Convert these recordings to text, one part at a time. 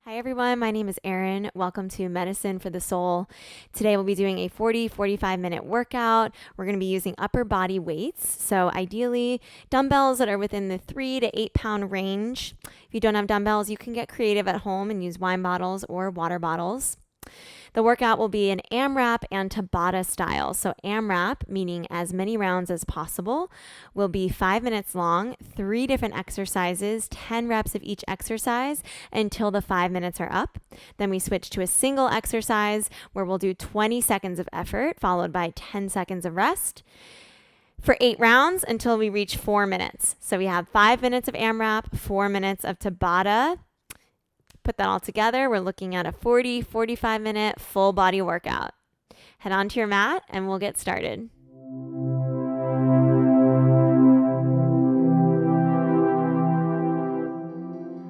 Hi everyone, my name is Erin. Welcome to Medicine for the Soul. Today we'll be doing a 45 minute workout. We're going to be using upper body weights. So ideally dumbbells that are within the 3 to 8 pound range. If you don't have dumbbells, you can get creative at home and use wine bottles or water bottles. The workout will be an AMRAP and Tabata style. So AMRAP, meaning as many rounds as possible, will be 5 minutes long, 3 different exercises, 10 reps of each exercise until the 5 minutes are up. Then we switch to a single exercise where we'll do 20 seconds of effort followed by 10 seconds of rest for 8 rounds until we reach 4 minutes. So we have 5 minutes of AMRAP, 4 minutes of Tabata. Put that all together, we're looking at a 45 minute full body workout. Head onto your mat and we'll get started.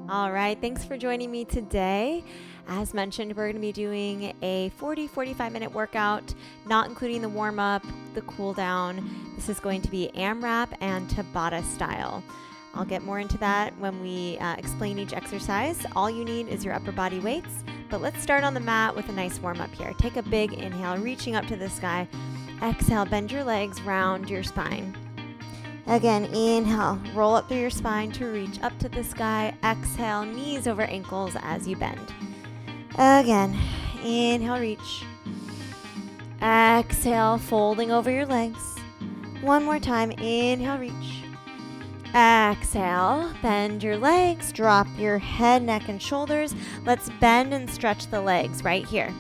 All right, thanks for joining me today. As mentioned, we're going to be doing a 45 minute workout, not including the warm up, the cool down. This is going to be AMRAP and Tabata style. I'll get more into that when we explain each exercise. All you need is your upper body weights, but let's start on the mat with a nice warm up here. Take a big inhale, reaching up to the sky. Exhale, bend your legs, round your spine. Again, inhale, roll up through your spine to reach up to the sky. Exhale, knees over ankles as you bend. Again, inhale, reach. Exhale, folding over your legs. One more time, inhale, reach. Exhale, bend your legs, drop your head, neck, and shoulders. Let's bend and stretch the legs right here.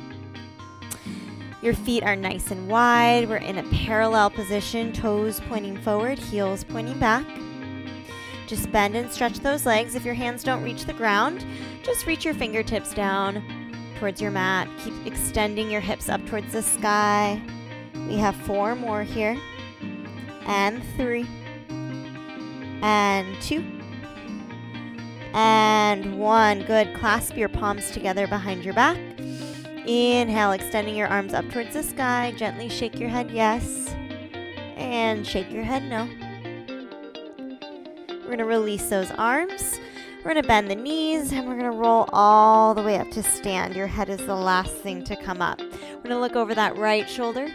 Your feet are nice and wide. We're in a parallel position, toes pointing forward, heels pointing back. Just bend and stretch those legs. If your hands don't reach the ground, just reach your fingertips down towards your mat. Keep extending your hips up towards the sky. We have 4 more here. And 3. And 2. And 1. Good. Clasp your palms together behind your back. Inhale, extending your arms up towards the sky. Gently shake your head yes. And shake your head no. We're going to release those arms. We're going to bend the knees and we're going to roll all the way up to stand. Your head is the last thing to come up. We're going to look over that right shoulder.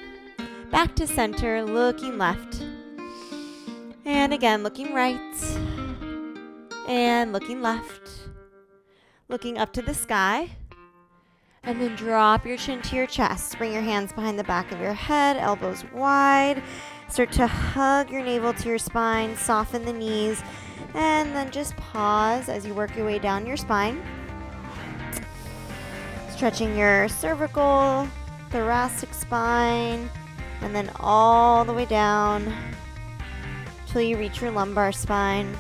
Back to center, looking left. And again, looking right, and looking left, looking up to the sky, and then drop your chin to your chest. Bring your hands behind the back of your head, elbows wide. Start to hug your navel to your spine, soften the knees, and then just pause as you work your way down your spine. Stretching your cervical, thoracic spine, and then all the way down till you reach your lumbar spine.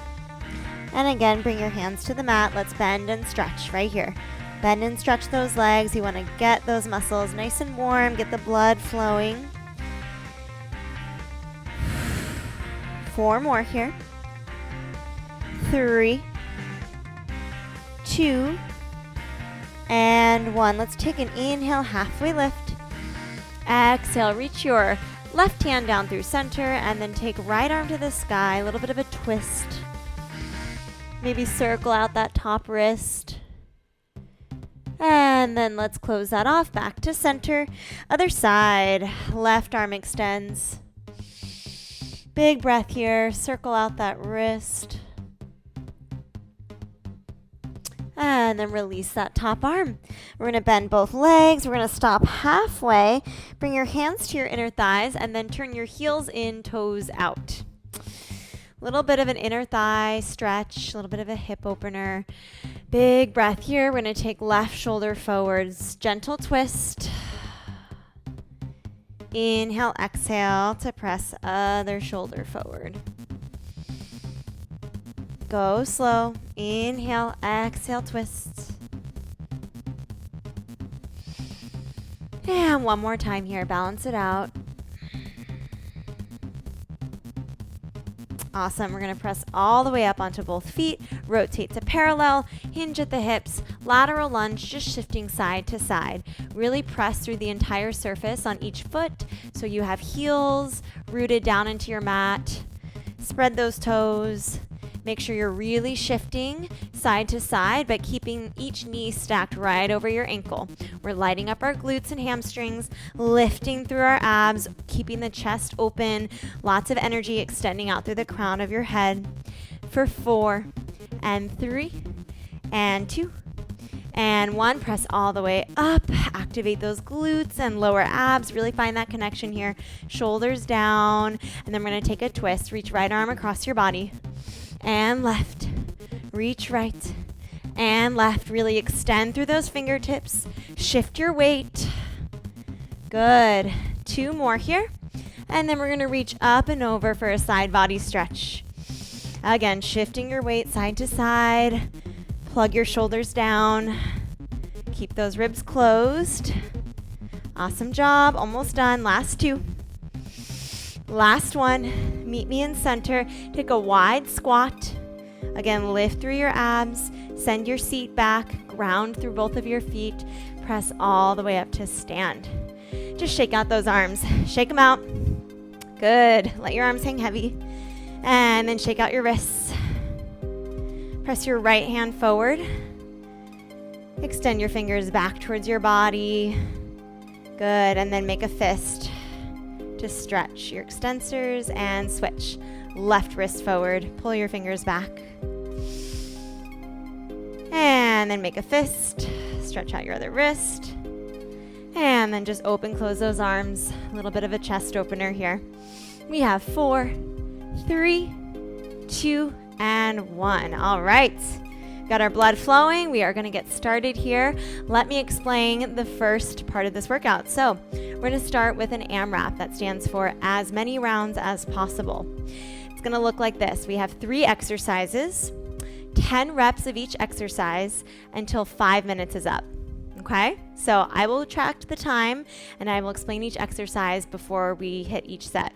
And again, bring your hands to the mat. Let's bend and stretch right here. Bend and stretch those legs. You want to get those muscles nice and warm, get the blood flowing. 4 more here. 3, 2, and 1. Let's take an inhale, halfway lift. Exhale, reach your left hand down through center and then take right arm to the sky, a little bit of a twist. Maybe circle out that top wrist. And then let's close that off, back to center. Other side, left arm extends. Big breath here, circle out that wrist. And then release that top arm. We're going to bend both legs. We're going to stop halfway. Bring your hands to your inner thighs and then turn your heels in, toes out. A little bit of an inner thigh stretch, a little bit of a hip opener. Big breath here. We're going to take left shoulder forwards. Gentle twist. Inhale, exhale to press other shoulder forward. Go slow. Inhale, exhale, twist. And one more time here. Balance it out. Awesome. We're going to press all the way up onto both feet. Rotate to parallel. Hinge at the hips. Lateral lunge, just shifting side to side. Really press through the entire surface on each foot so you have heels rooted down into your mat. Spread those toes. Make sure you're really shifting side to side, but keeping each knee stacked right over your ankle. We're lighting up our glutes and hamstrings, lifting through our abs, keeping the chest open, lots of energy extending out through the crown of your head. For 4 and 3 and 2 and 1. Press all the way up. Activate those glutes and lower abs. Really find that connection here. Shoulders down. And then we're going to take a twist. Reach right arm across your body. And left. Reach right. And left. Really extend through those fingertips. Shift your weight. Good. 2 more here. And then we're going to reach up and over for a side body stretch. Again, shifting your weight side to side. Plug your shoulders down. Keep those ribs closed. Awesome job. Almost done. Last 2. Last 1. Meet me in center. Take a wide squat. Again, lift through your abs. Send your seat back. Ground through both of your feet. Press all the way up to stand. Just shake out those arms. Shake them out. Good. Let your arms hang heavy. And then shake out your wrists. Press your right hand forward. Extend your fingers back towards your body. Good. And then make a fist to stretch your extensors and switch. Left wrist forward. Pull your fingers back. And then make a fist. Stretch out your other wrist. And then just open, close those arms. A little bit of a chest opener here. We have 4, 3, 2, and 1. All right. Got our blood flowing. We are going to get started here. Let me explain the first part of this workout. So we're going to start with an AMRAP. That stands for as many rounds as possible. It's going to look like this. We have 3 exercises, 10 reps of each exercise until 5 minutes is up. Okay? So I will track the time and I will explain each exercise before we hit each set.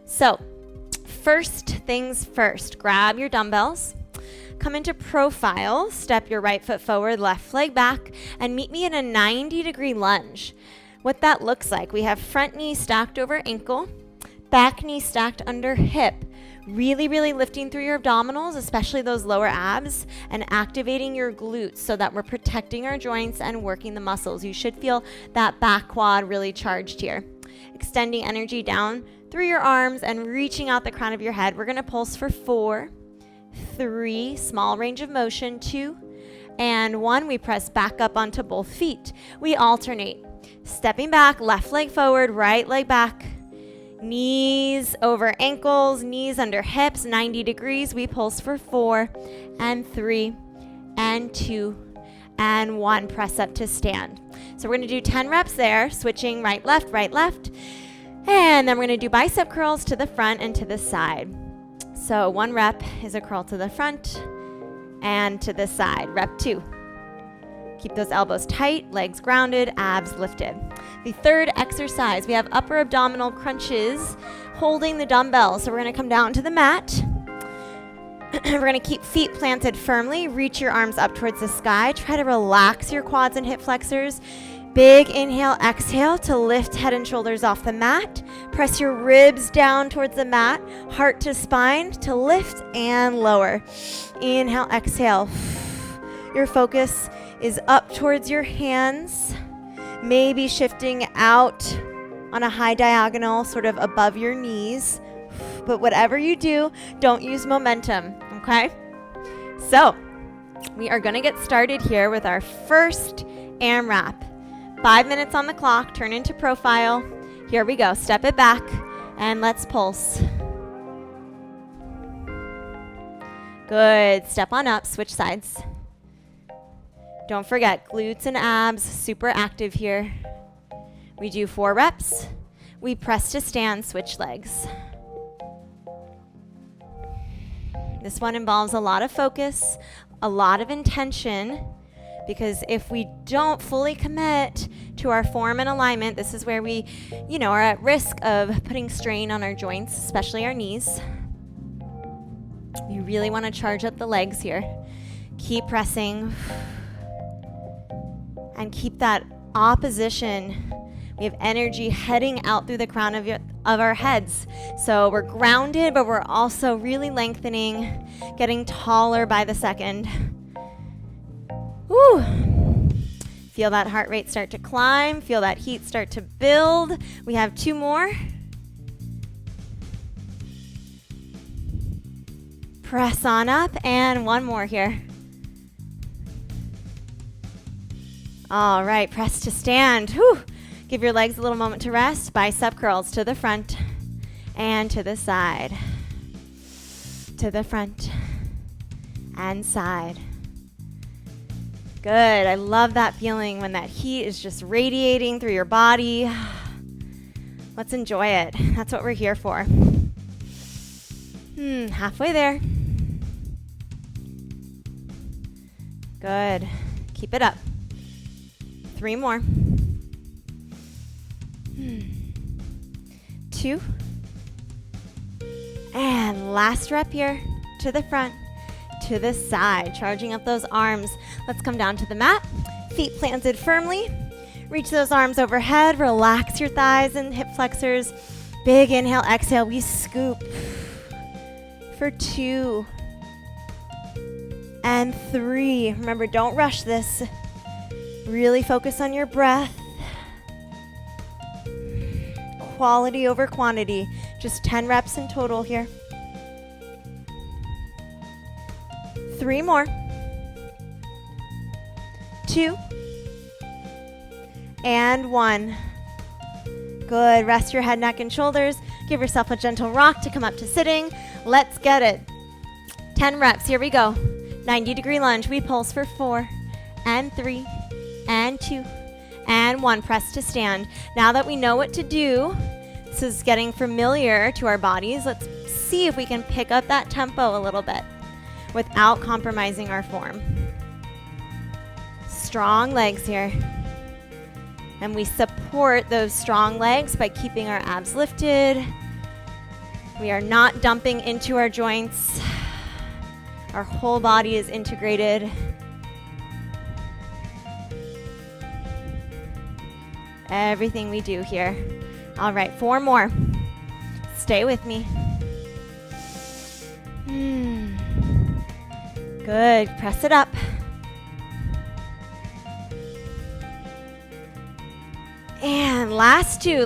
So first things first, grab your dumbbells, come into profile, step your right foot forward, left leg back, and meet me in a 90-degree lunge. What that looks like, we have front knee stacked over ankle, back knee stacked under hip, really, really lifting through your abdominals, especially those lower abs, and activating your glutes so that we're protecting our joints and working the muscles. You should feel that back quad really charged here. Extending energy down through your arms and reaching out the crown of your head. We're going to pulse for 4, 3, small range of motion, 2, and 1. We press back up onto both feet. We alternate. Stepping back, left leg forward, right leg back. Knees over ankles, knees under hips, 90 degrees. We pulse for 4, and 3, and 2, and 1. Press up to stand. So we're going to do 10 reps there, switching right, left, right, left. And then we're going to do bicep curls to the front and to the side. So 1 rep is a curl to the front and to the side. Rep 2. Keep those elbows tight, legs grounded, abs lifted. The third exercise, we have upper abdominal crunches holding the dumbbells. So we're going to come down to the mat. We're going to keep feet planted firmly. Reach your arms up towards the sky. Try to relax your quads and hip flexors. Big inhale, exhale to lift head and shoulders off the mat. Press your ribs down towards the mat, heart to spine to lift and lower. Inhale, exhale. Your focus is up towards your hands, maybe shifting out on a high diagonal, sort of above your knees. But whatever you do, don't use momentum, okay? So we are going to get started here with our first AMRAP. 5 minutes on the clock, turn into profile. Here we go. Step it back and let's pulse. Good. Step on up, switch sides. Don't forget, glutes and abs, super active here. We do 4 reps. We press to stand, switch legs. This one involves a lot of focus, a lot of intention, because if we don't fully commit to our form and alignment, this is where we, are at risk of putting strain on our joints, especially our knees. You really want to charge up the legs here. Keep pressing. And keep that opposition. We have energy heading out through the crown of of our heads. So we're grounded, but we're also really lengthening, getting taller by the second. Woo! Feel that heart rate start to climb. Feel that heat start to build. We have 2 more. Press on up, and 1 more here. All right, press to stand. Whew. Give your legs a little moment to rest. Bicep curls to the front and to the side. To the front and side. Good. I love that feeling when that heat is just radiating through your body. Let's enjoy it. That's what we're here for. Halfway there. Good. Keep it up. 3 more. 2. And last rep here. To the front, to the side. Charging up those arms. Let's come down to the mat. Feet planted firmly. Reach those arms overhead. Relax your thighs and hip flexors. Big inhale, exhale. We scoop. For 2. And 3. Remember, don't rush this. Really focus on your breath. Quality over quantity. Just 10 reps in total here. 3 more. 2. And 1. Good. Rest your head, neck, and shoulders. Give yourself a gentle rock to come up to sitting. Let's get it. 10 reps. Here we go. 90-degree lunge. We pulse for 4 and 3 and 2 and 1. Press to stand. Now that we know what to do, this is getting familiar to our bodies. Let's see if we can pick up that tempo a little bit without compromising our form. Strong legs here. And we support those strong legs by keeping our abs lifted. We are not dumping into our joints. Our whole body is integrated. Everything we do here. All right, 4 more. Stay with me. Good. Press it up. And last two.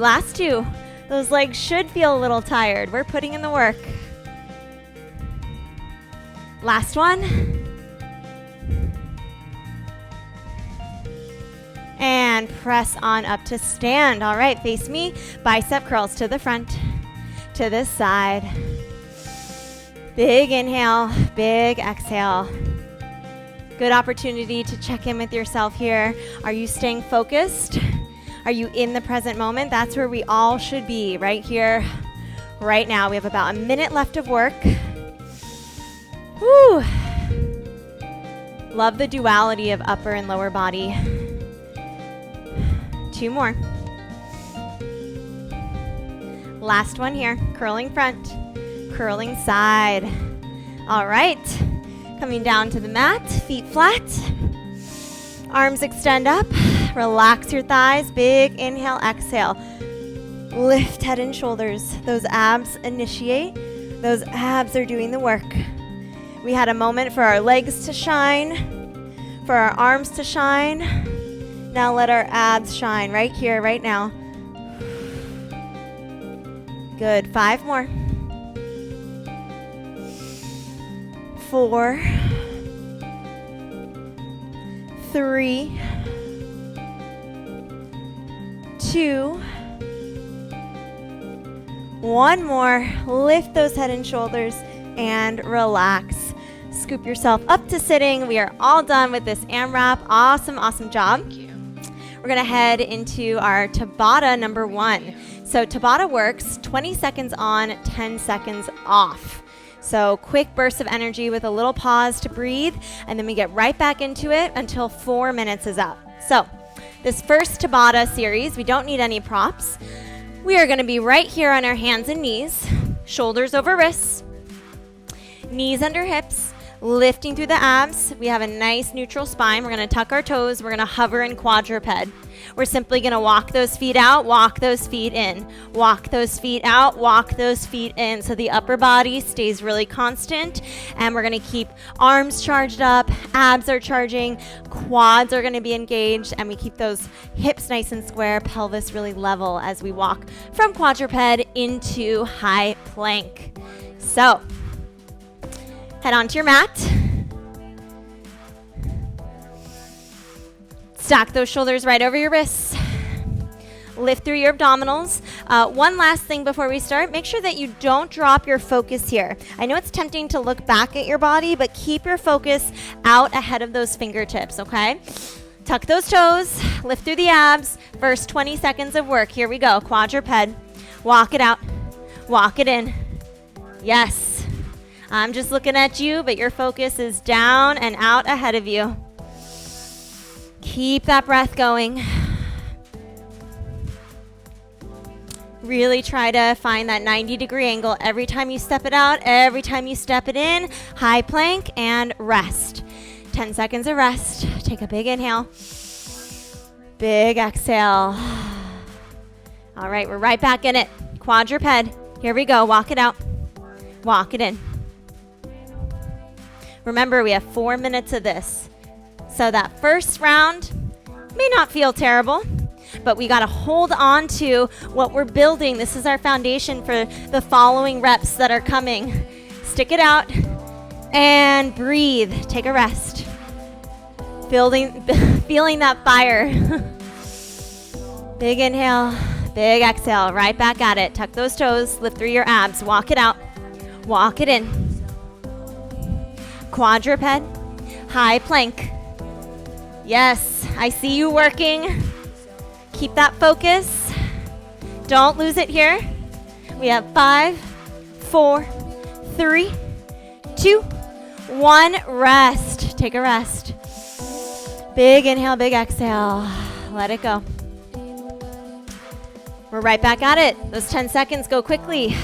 Those legs should feel a little tired. We're putting in the work. Last one. And press on up to stand. All right, face me. Bicep curls to the front, to the side. Big inhale, big exhale. Good opportunity to check in with yourself here. Are you staying focused? Are you in the present moment? That's where we all should be, right here, right now. We have about a minute left of work. Woo! Love the duality of upper and lower body. 2 more. Last one here. Curling front, curling side. All right. Coming down to the mat, feet flat. Arms extend up. Relax your thighs. Big inhale, exhale. Lift head and shoulders. Those abs initiate. Those abs are doing the work. We had a moment for our legs to shine, for our arms to shine. Now let our abs shine right here, right now. Good. 5 more. 4, 3, 2, 1 more. Lift those head and shoulders and relax. Scoop yourself up to sitting. We are all done with this AMRAP. Awesome, awesome job. Thank you. We're going to head into our Tabata number 1. So Tabata works 20 seconds on, 10 seconds off. So quick bursts of energy with a little pause to breathe, and then we get right back into it until 4 minutes is up. So this first Tabata series, we don't need any props. We are going to be right here on our hands and knees, shoulders over wrists, knees under hips, Lifting through the abs. We have a nice neutral spine. We're going to tuck our toes. We're going to hover in quadruped. We're simply going to walk those feet out, walk those feet in, walk those feet out, walk those feet in. So the upper body stays really constant, and we're going to keep arms charged up, abs are charging, quads are going to be engaged, and we keep those hips nice and square, pelvis really level as we walk from quadruped into high plank. So head onto your mat. Stack those shoulders right over your wrists. Lift through your abdominals. One last thing before we start, make sure that you don't drop your focus here. I know it's tempting to look back at your body, but keep your focus out ahead of those fingertips, okay? Tuck those toes, lift through the abs. First 20 seconds of work. Here we go. Quadruped. Walk it out. Walk it in. Yes. I'm just looking at you, but your focus is down and out ahead of you. Keep that breath going. Really try to find that 90-degree angle every time you step it out, every time you step it in. High plank and rest. 10 seconds of rest. Take a big inhale. Big exhale. All right, we're right back in it. Quadruped. Here we go. Walk it out. Walk it in. Remember, we have 4 minutes of this. So that first round may not feel terrible, but we got to hold on to what we're building. This is our foundation for the following reps that are coming. Stick it out and breathe. Take a rest. Feeling that fire. Big inhale, big exhale. Right back at it. Tuck those toes, lift through your abs. Walk it out. Walk it in. Quadruped, high plank. Yes, I see you working. Keep that focus. Don't lose it here. We have 5, 4, 3, 2, 1. Rest. Take a rest. Big inhale, big exhale. Let it go. We're right back at it. Those 10 seconds go quickly.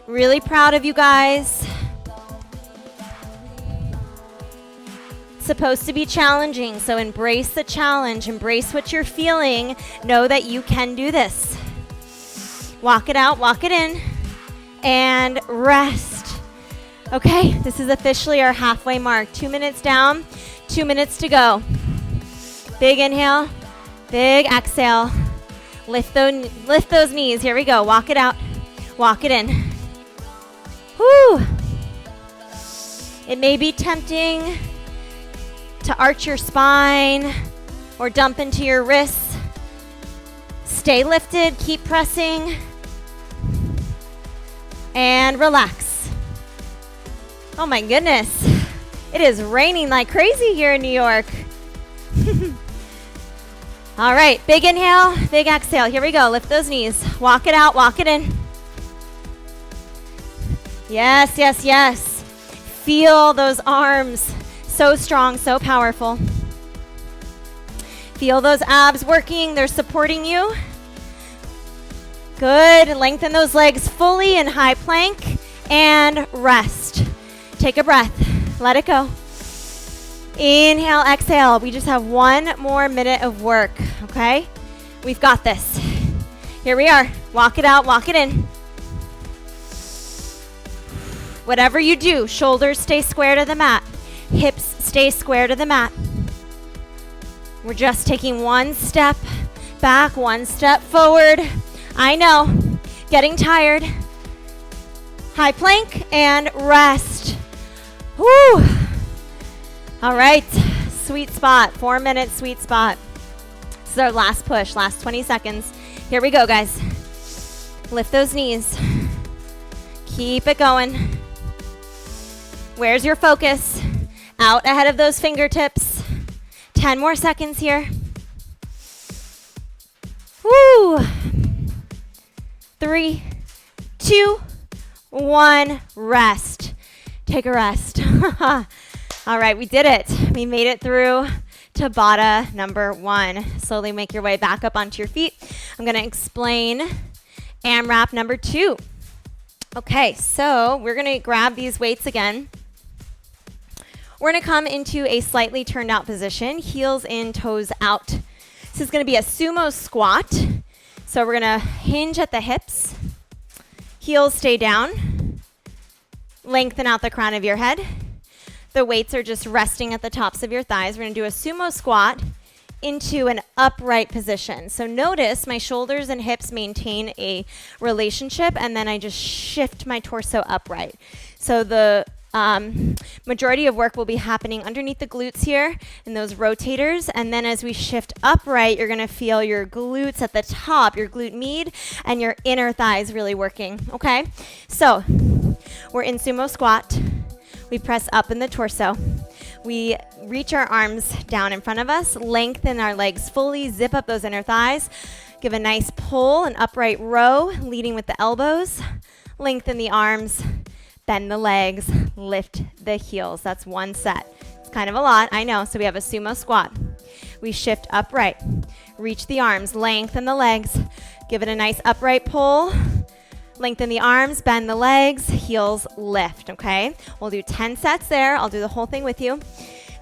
Really proud of you guys. It's supposed to be challenging, so embrace the challenge. Embrace what you're feeling. Know that you can do this. Walk it out, walk it in, and rest. Okay, this is officially our halfway mark. 2 minutes down, 2 minutes to go. Big inhale, big exhale. Lift those knees. Here we go. Walk it out, walk it in. Whew. It may be tempting to arch your spine or dump into your wrists. Stay lifted, keep pressing, and relax. Oh my goodness, it is raining like crazy here in New York. All right, big inhale, big exhale. Here we go, lift those knees. Walk it out, walk it in. Yes, yes, yes. Feel those arms. So strong, so powerful. Feel those abs working. They're supporting you. Good. Lengthen those legs fully in high plank and rest. Take a breath. Let it go. Inhale, exhale. We just have 1 more minute of work, okay? We've got this. Here we are. Walk it out, walk it in. Whatever you do, shoulders stay square to the mat. Hips stay square to the mat. We're just taking 1 step back, 1 step forward. I know, getting tired. High plank and rest. Woo! All right, sweet spot, 4 minutes, sweet spot. This is our last push, last 20 seconds. Here we go, guys. Lift those knees. Keep it going. Where's your focus? Out ahead of those fingertips. 10 more seconds here. Woo! 3, 2, 1. Rest. Take a rest. All right, we did it. We made it through Tabata number 1. Slowly make your way back up onto your feet. I'm going to explain AMRAP number 2. Okay, so we're gonna grab these weights again. We're gonna come into a slightly turned out position, heels in, toes out. This is gonna be a sumo squat. So we're gonna hinge at the hips, heels stay down, lengthen out the crown of your head. The weights are just resting at the tops of your thighs. We're gonna do a sumo squat into an upright position. So notice my shoulders and hips maintain a relationship, and then I just shift my torso upright. So the majority of work will be happening underneath the glutes here in those rotators, and then as we shift upright, you're gonna feel your glutes at the top, your glute med, and your inner thighs really working, okay? So we're in sumo squat. We press up in the torso. We reach our arms down in front of us, lengthen our legs fully, zip up those inner thighs, give a nice pull, an upright row, leading with the elbows, lengthen the arms, bend the legs, lift the heels. That's one set. It's kind of a lot, I know. So we have a sumo squat. We shift upright, reach the arms, lengthen the legs, give it a nice upright pull, lengthen the arms, bend the legs, heels lift, okay? We'll do 10 sets there. I'll do the whole thing with you.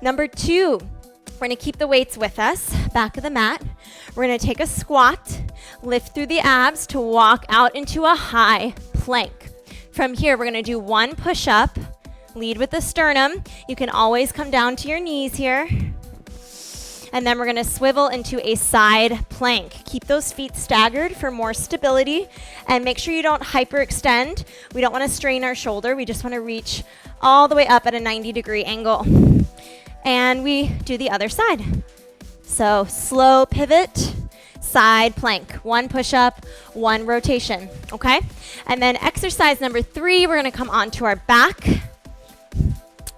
Number 2, we're gonna keep the weights with us, back of the mat. We're gonna take a squat, lift through the abs to walk out into a high plank. From here, we're gonna do 1 push-up, lead with the sternum. You can always come down to your knees here. And then we're gonna swivel into a side plank. Keep those feet staggered for more stability, and make sure you don't hyperextend. We don't wanna strain our shoulder. We just wanna reach all the way up at a 90-degree angle. And we do the other side. So slow pivot, side plank. 1 push-up, 1 rotation, okay? And then exercise number 3, we're gonna come onto our back.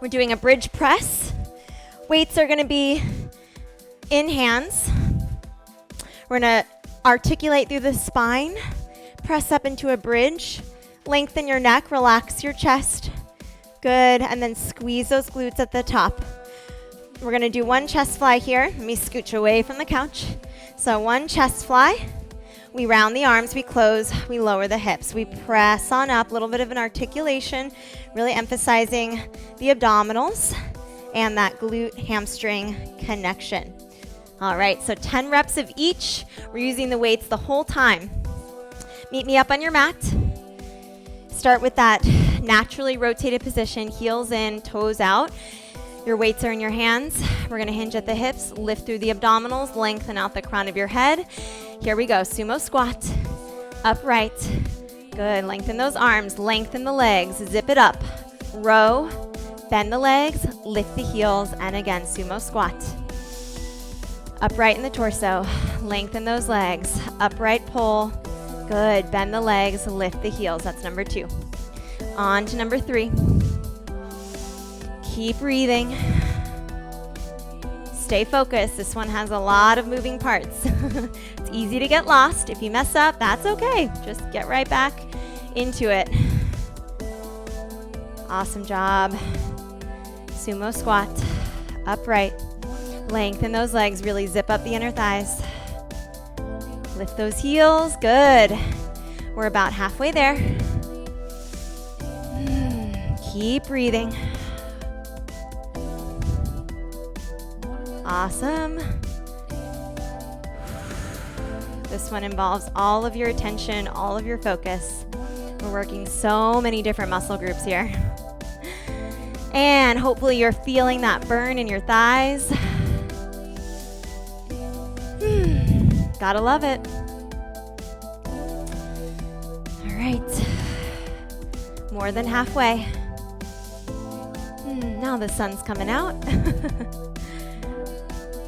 We're doing a bridge press. Weights are gonna be in hands. We're gonna articulate through the spine, press up into a bridge, lengthen your neck, relax your chest. Good, and then squeeze those glutes at the top. We're gonna do 1 chest fly here. Let me scooch away from the couch. So 1 chest fly. We round the arms, we close, we lower the hips. We press on up, a little bit of an articulation, really emphasizing the abdominals and that glute hamstring connection. All right, so 10 reps of each. We're using the weights the whole time. Meet me up on your mat. Start with that naturally rotated position, heels in, toes out. Your weights are in your hands. We're gonna hinge at the hips, lift through the abdominals, lengthen out the crown of your head. Here we go, sumo squat, upright. Good, lengthen those arms, lengthen the legs, zip it up. Row, bend the legs, lift the heels, and again, sumo squat. Upright in the torso, lengthen those legs, upright pull. Good, bend the legs, lift the heels. That's number 2. On to number 3. Keep breathing. Stay focused. This one has a lot of moving parts. It's easy to get lost. If you mess up, that's okay. Just get right back into it. Awesome job. Sumo squat, upright. Lengthen those legs, really zip up the inner thighs. Lift those heels, good. We're about halfway there. Keep breathing. Awesome. This one involves all of your attention, all of your focus. We're working so many different muscle groups here. And hopefully you're feeling that burn in your thighs. Gotta love it. All right. More than halfway. Now the sun's coming out.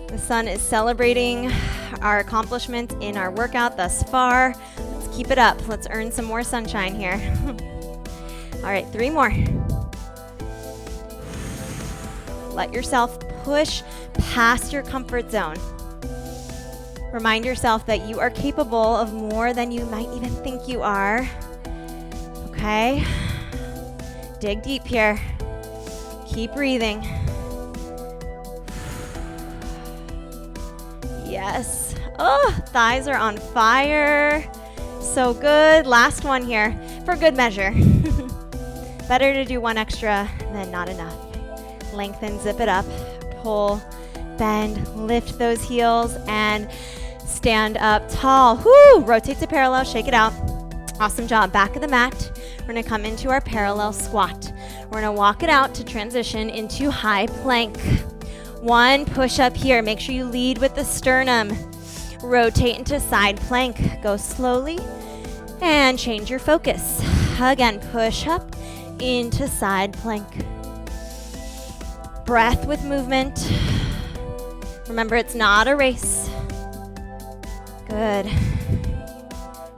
The sun is celebrating our accomplishments in our workout thus far. Let's keep it up. Let's earn some more sunshine here. All right, 3 more. Let yourself push past your comfort zone. Remind yourself that you are capable of more than you might even think you are. Okay? Dig deep here. Keep breathing. Yes. Oh, thighs are on fire. So good. Last one here. for good measure. Better to do one extra than not enough. Lengthen, zip it up, pull, bend, lift those heels, and stand up tall. Whoo! Rotate to parallel, shake it out. Awesome job. Back of the mat. We're gonna come into our parallel squat. We're gonna walk it out to transition into high plank. One push up here. Make sure you lead with the sternum. Rotate into side plank. Go slowly and change your focus. Again, push up into side plank. Breath with movement. Remember, it's not a race. Good.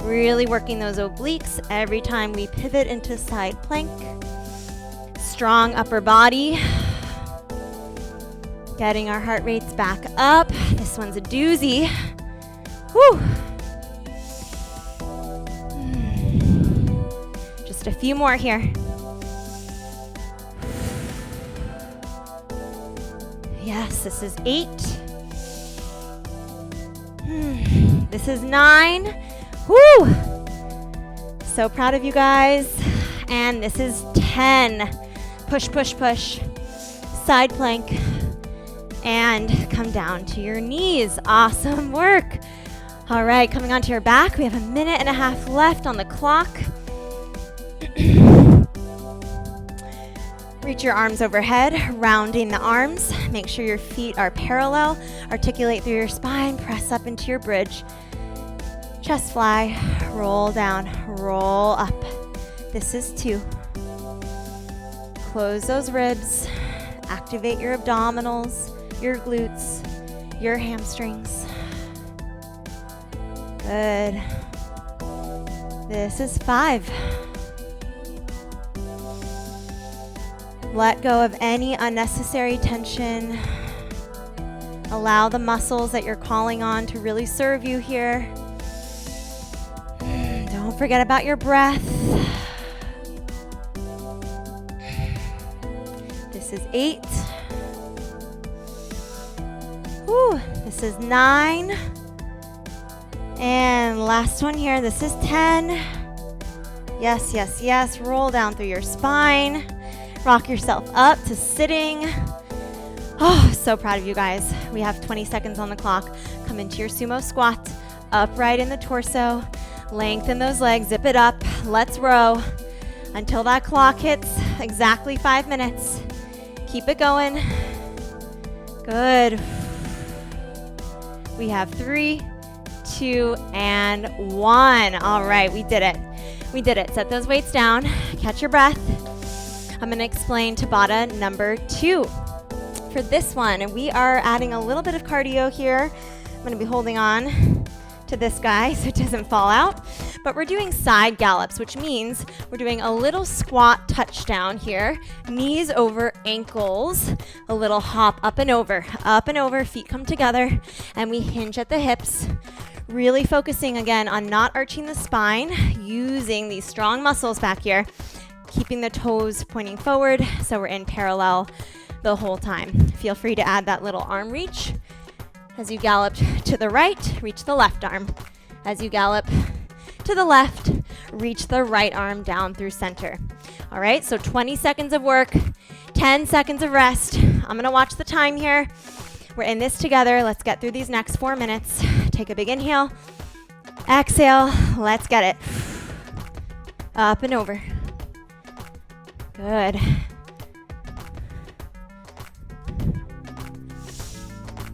Really working those obliques every time we pivot into side plank. Strong upper body. Getting our heart rates back up. This one's a doozy. Whew. Just a few more here. Yes, this is 8. This is 9. Woo! So proud of you guys. And this is 10. Push, push, push. Side plank. And come down to your knees. Awesome work. All right, coming onto your back. We have a minute and a half left on the clock. Reach your arms overhead, rounding the arms. Make sure your feet are parallel. Articulate through your spine. Press up into your bridge. Chest fly. Roll down. Roll up. This is 2. Close those ribs. Activate your abdominals, your glutes, your hamstrings. Good. This is 5. Let go of any unnecessary tension. Allow the muscles that you're calling on to really serve you here. Don't forget about your breath. This is 8. Whew. This is 9. And last one here. This is 10. Yes, yes, yes. Roll down through your spine. Rock yourself up to sitting. Oh, so proud of you guys. We have 20 seconds on the clock. Come into your sumo squat. Upright in the torso. Lengthen those legs. Zip it up. Let's row until that clock hits exactly 5 minutes. Keep it going. Good. We have 3, 2, and 1. All right, we did it. We did it. Set those weights down. Catch your breath. I'm going to explain Tabata number 2. For this one, we are adding a little bit of cardio here. I'm going to be holding on to this guy so it doesn't fall out. But we're doing side gallops, which means we're doing a little squat touchdown here. Knees over ankles. A little hop up and over, feet come together, and we hinge at the hips. Really focusing again on not arching the spine, using these strong muscles back here. Keeping the toes pointing forward so we're in parallel the whole time. Feel free to add that little arm reach. As you gallop to the right, reach the left arm. As you gallop to the left, reach the right arm down through center. All right, so 20 seconds of work, 10 seconds of rest. I'm gonna watch the time here. We're in this together. Let's get through these next 4 minutes. Take a big inhale, exhale, let's get it. Up and over. Good.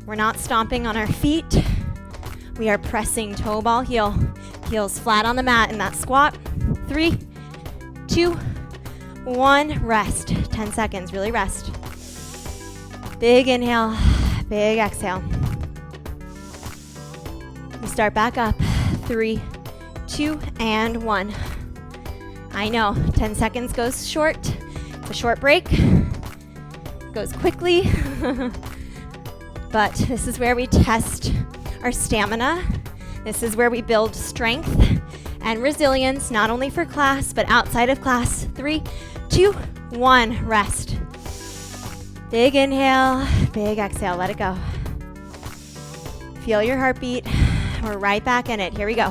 We're not stomping on our feet. We are pressing toe ball heel. Heels flat on the mat in that squat. 3, 2, 1. Rest. 10 seconds. Really rest. Big inhale. Big exhale. We start back up. 3, 2, and 1. I know, 10 seconds goes short. It's a short break. Goes quickly. But this is where we test our stamina. This is where we build strength and resilience, not only for class, but outside of class. 3, 2, 1, rest. Big inhale, big exhale, let it go. Feel your heartbeat. We're right back in it. Here we go.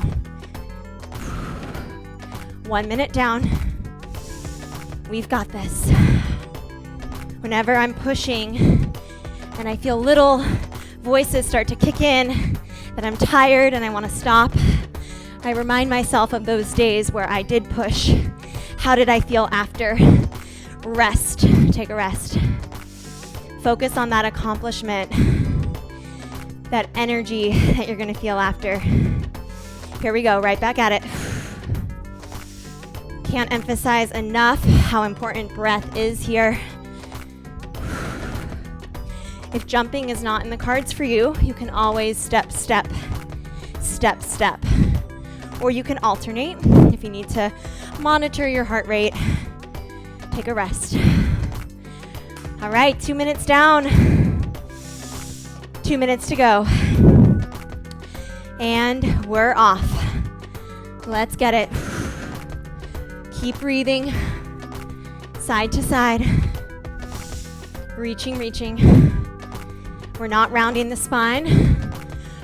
1 minute down. We've got this. Whenever I'm pushing and I feel little voices start to kick in, that I'm tired and I want to stop, I remind myself of those days where I did push. How did I feel after? Rest. Take a rest. Focus on that accomplishment, that energy that you're going to feel after. Here we go, right back at it. Can't emphasize enough how important breath is here. If jumping is not in the cards for you, you can always step, step, step, step. Or you can alternate if you need to monitor your heart rate. Take a rest. All right, 2 minutes down. 2 minutes to go. And we're off. Let's get it. Keep breathing. Side to side. Reaching, reaching. We're not rounding the spine.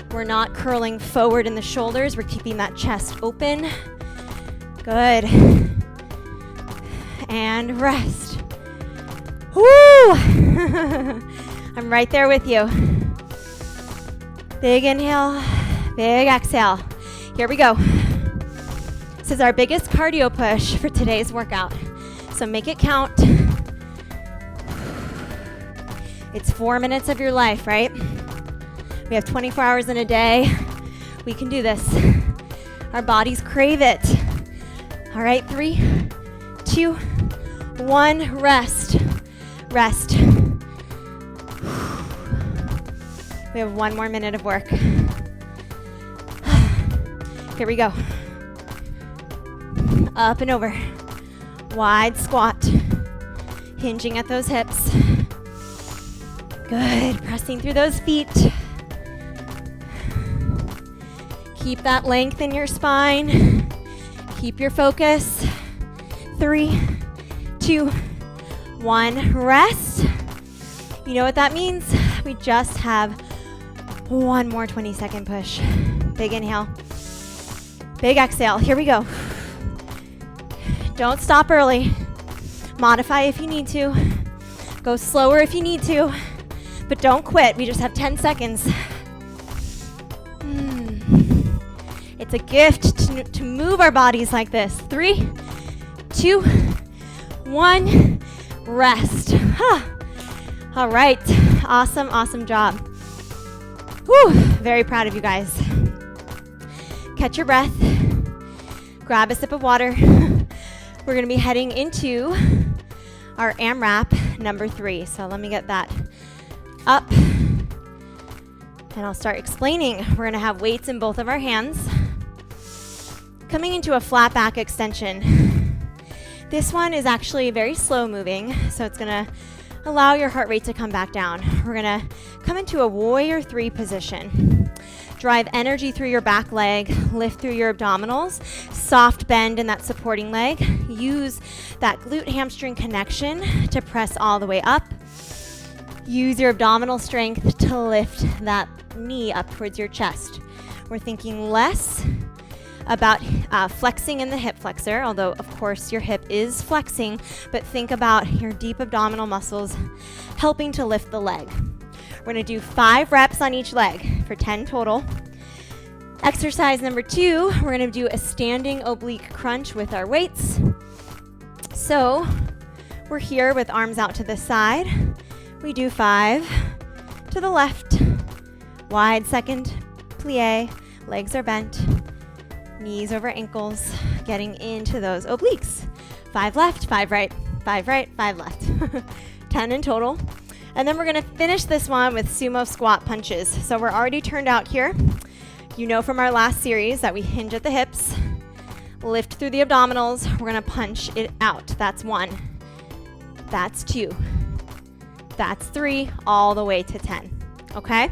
We're not curling forward in the shoulders. We're keeping that chest open. Good. And rest. Woo! I'm right there with you. Big inhale, big exhale. Here we go. This is our biggest cardio push for today's workout. So make it count. It's 4 minutes of your life, right? We have 24 hours in a day. We can do this. Our bodies crave it. All right, 3, 2, 1, rest. Rest. We have 1 more minute of work. Here we go. Up and over. Wide squat. Hinging at those hips. Good. Pressing through those feet. Keep that length in your spine. Keep your focus. 3, 2, 1. Rest. You know what that means? We just have 1 more 20-second push. Big inhale. Big exhale. Here we go. Don't stop early. Modify if you need to. Go slower if you need to. But don't quit. We just have 10 seconds. It's a gift to move our bodies like this. 3, 2, 1. Rest. All right. Awesome, awesome job. Whew. Very proud of you guys. Catch your breath. Grab a sip of water. We're going to be heading into our AMRAP number 3. So let me get that up. And I'll start explaining. We're going to have weights in both of our hands. Coming into a flat back extension. This one is actually very slow moving, so it's going to allow your heart rate to come back down. We're going to come into a warrior 3 position. Drive energy through your back leg, lift through your abdominals, soft bend in that supporting leg. Use that glute hamstring connection to press all the way up. Use your abdominal strength to lift that knee up towards your chest. We're thinking less about flexing in the hip flexor, although of course your hip is flexing, but think about your deep abdominal muscles helping to lift the leg. We're going to do 5 reps on each leg for 10 total. Exercise number 2, we're going to do a standing oblique crunch with our weights. So we're here with arms out to the side. We do 5 to the left, wide second plie, legs are bent, knees over ankles, getting into those obliques. 5 left, 5 right, 5 right, 5 left. 10 in total. And then we're going to finish this one with sumo squat punches. So we're already turned out here. You know from our last series that we hinge at the hips, lift through the abdominals. We're going to punch it out. That's 1. That's 2. That's 3, all the way to 10. Okay?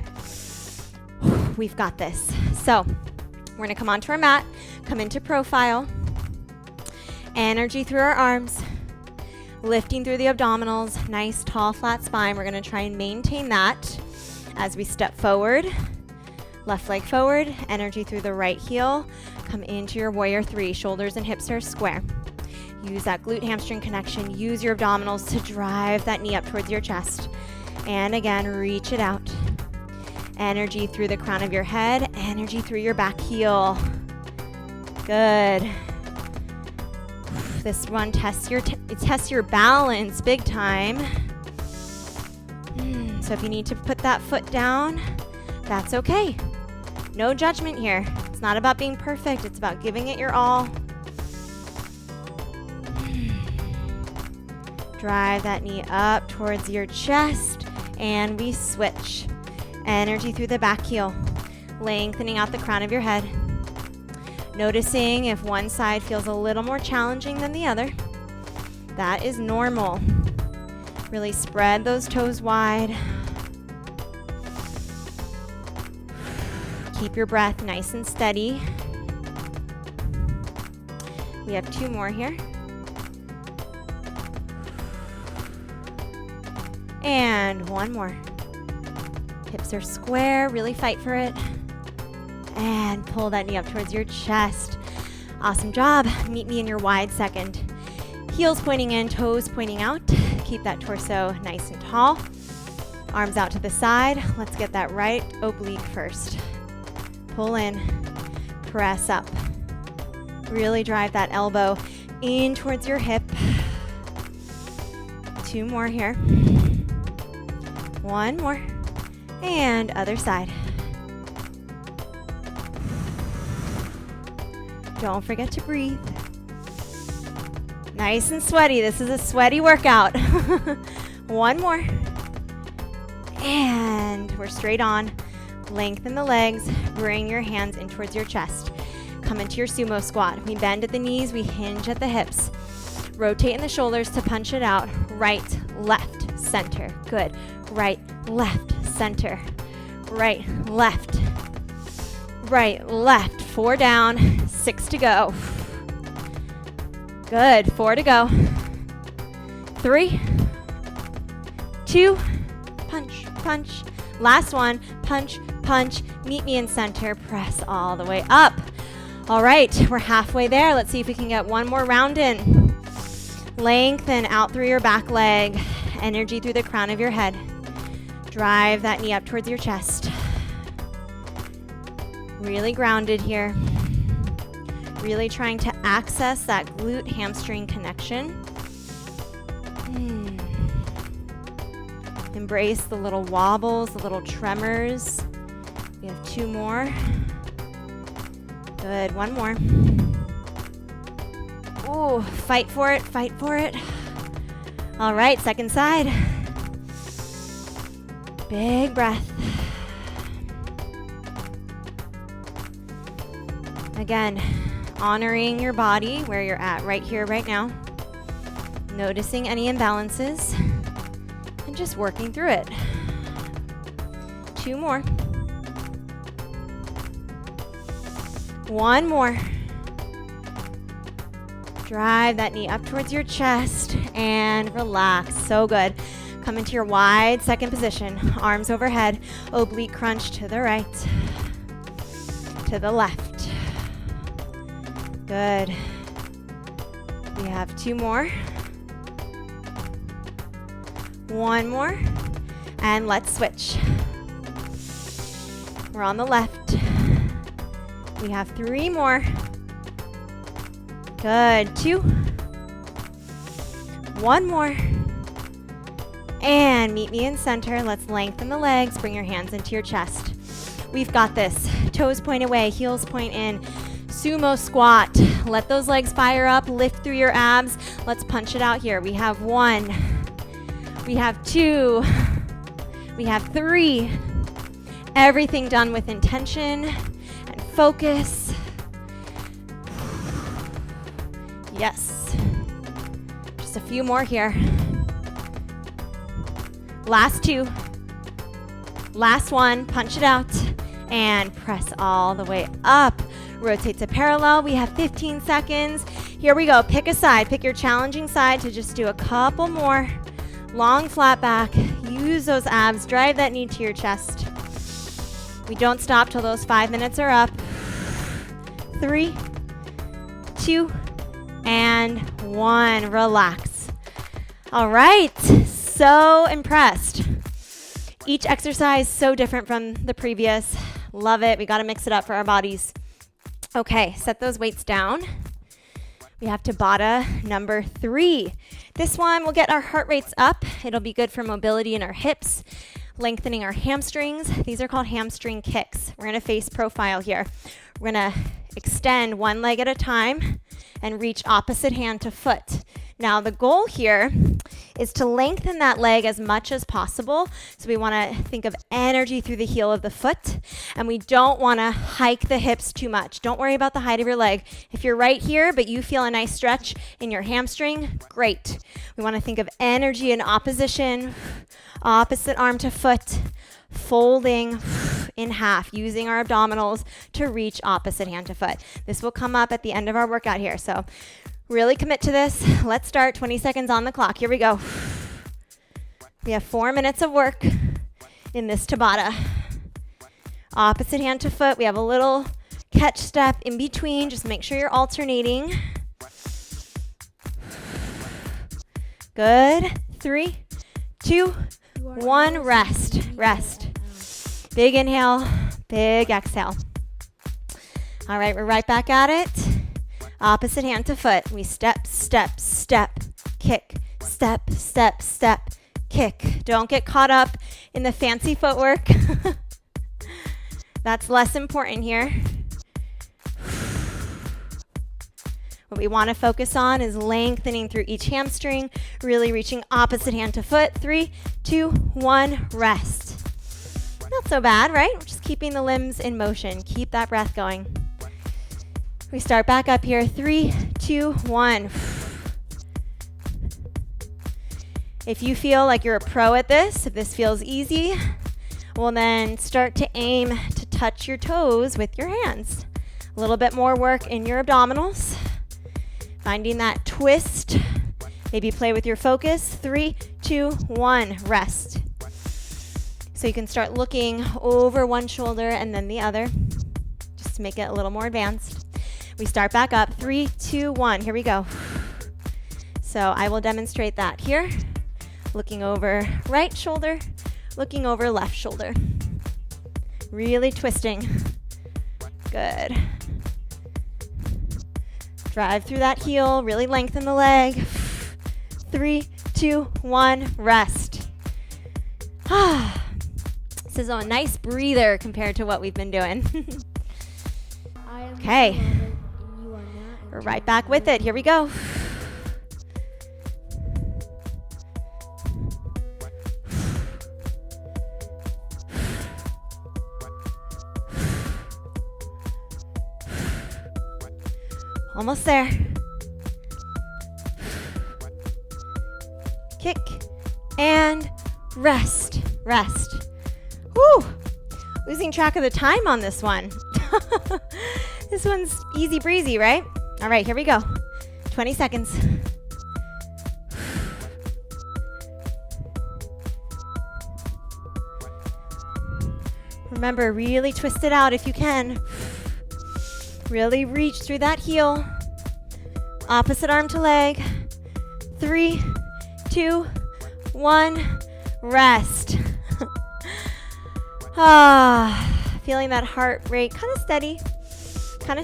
We've got this. So we're going to come onto our mat, come into profile, energy through our arms, lifting through the abdominals, nice tall flat spine. We're going to try and maintain that as we step forward, Left leg forward, energy through the right heel. Come into your warrior three. Shoulders and hips are square. Use that glute hamstring connection. Use your abdominals to drive that knee up towards your chest. And again, reach it out. Energy through the crown of your head, energy through your back heel. Good. This one tests your balance big time. So if you need to put that foot down, that's okay. No judgment here. It's not about being perfect. It's about giving it your all. Drive that knee up towards your chest, and we switch. Energy through the back heel, lengthening out the crown of your head. Noticing if one side feels a little more challenging than the other. That is normal. Really spread those toes wide. Keep your breath nice and steady. We have 2 more here. And 1 more. Hips are square, really fight for it. And pull that knee up towards your chest. Awesome job. Meet me in your wide second. Heels pointing in, toes pointing out. Keep that torso nice and tall. Arms out to the side. Let's get that right oblique first. Pull in, press up. Really drive that elbow in towards your hip. 2 more here. 1 more. And other side. Don't forget to breathe. Nice and sweaty. This is a sweaty workout. 1 more. And we're straight on. Lengthen the legs. Bring your hands in towards your chest. Come into your sumo squat. We bend at the knees. We hinge at the hips. Rotate in the shoulders to punch it out. Right, left, center. Good. Right, left, center. Right, left. Right, left. 4 down. 6 to go. Good. 4 to go. 3, 2, punch, punch. Last one. Punch, punch. Meet me in center. Press all the way up. All right, we're halfway there. Let's see if we can get 1 more round in. Lengthen out through your back leg. Energy through the crown of your head. Drive that knee up towards your chest. Really grounded here. Really trying to access that glute hamstring connection. Embrace the little wobbles, the little tremors. We have 2 more. Good, 1 more. Ooh, fight for it, fight for it. All right, second side. Big breath. Again, honoring your body where you're at right here, right now. Noticing any imbalances and just working through it. 2 more. 1 more. Drive that knee up towards your chest and relax. So good. Come into your wide second position. Arms overhead. Oblique crunch to the right. To the left. Good. We have 2 more. 1 more. And let's switch. We're on the left. We have 3 more. Good. 2. 1 more. And meet me in center. Let's lengthen the legs. Bring your hands into your chest. We've got this. Toes point away, heels point in. Sumo squat. Let those legs fire up. Lift through your abs. Let's punch it out here. We have 1. We have 2. We have 3. Everything done with intention and focus. Yes. Just a few more here. Last 2. Last 1. Punch it out. And press all the way up. Rotate to parallel. We have 15 seconds. Here we go. Pick a side. Pick your challenging side to just do a couple more. Long flat back. Use those abs. Drive that knee to your chest. We don't stop till those 5 minutes are up. 3, 2, and 1. Relax. All right, so impressed. Each exercise so different from the previous. Love it. We got to mix it up for our bodies. Okay, set those weights down. We have Tabata number 3. This one will get our heart rates up. It'll be good for mobility in our hips, lengthening our hamstrings. These are called hamstring kicks. We're going to face profile here. We're going to extend one leg at a time and reach opposite hand to foot. Now the goal here is to lengthen that leg as much as possible. So we want to think of energy through the heel of the foot, and we don't want to hike the hips too much. Don't worry about the height of your leg. If you're right here, but you feel a nice stretch in your hamstring, great. We want to think of energy in opposition, opposite arm to foot, folding in half, using our abdominals to reach opposite hand to foot. This will come up at the end of our workout here. So really commit to this. Let's start. 20 seconds on the clock. Here we go. We have 4 minutes of work in this Tabata. Opposite hand to foot. We have a little catch step in between. Just make sure you're alternating. Good. 3, 2, 1. Rest. Rest. Big inhale. Big exhale. All right, we're right back at it. Opposite hand to foot. We step, step, step, kick, step, step, step, kick. Don't get caught up in the fancy footwork. That's less important here. What we want to focus on is lengthening through each hamstring, really reaching opposite hand to foot. 3, 2, 1, rest. Not so bad, right? We're just keeping the limbs in motion. Keep that breath going. We start back up here. 3, 2, 1. If you feel like you're a pro at this, if this feels easy, well then start to aim to touch your toes with your hands. A little bit more work in your abdominals. Finding that twist. Maybe play with your focus. 3, 2, 1, rest. So you can start looking over one shoulder and then the other, just to make it a little more advanced. We start back up. 3, 2, 1. Here we go. So I will demonstrate that here. Looking over right shoulder, looking over left shoulder. Really twisting. Good. Drive through that heel, really lengthen the leg. 3, 2, 1, rest. This is a nice breather compared to what we've been doing. Okay. We're right back with it. Here we go. Almost there. Kick and rest. Rest. Whew. Losing track of the time on this one. This one's easy breezy, right? All right, here we go. 20 seconds. Remember, really twist it out if you can. Really reach through that heel. Opposite arm to leg. 3, 2, 1, rest. Feeling that heart rate kind of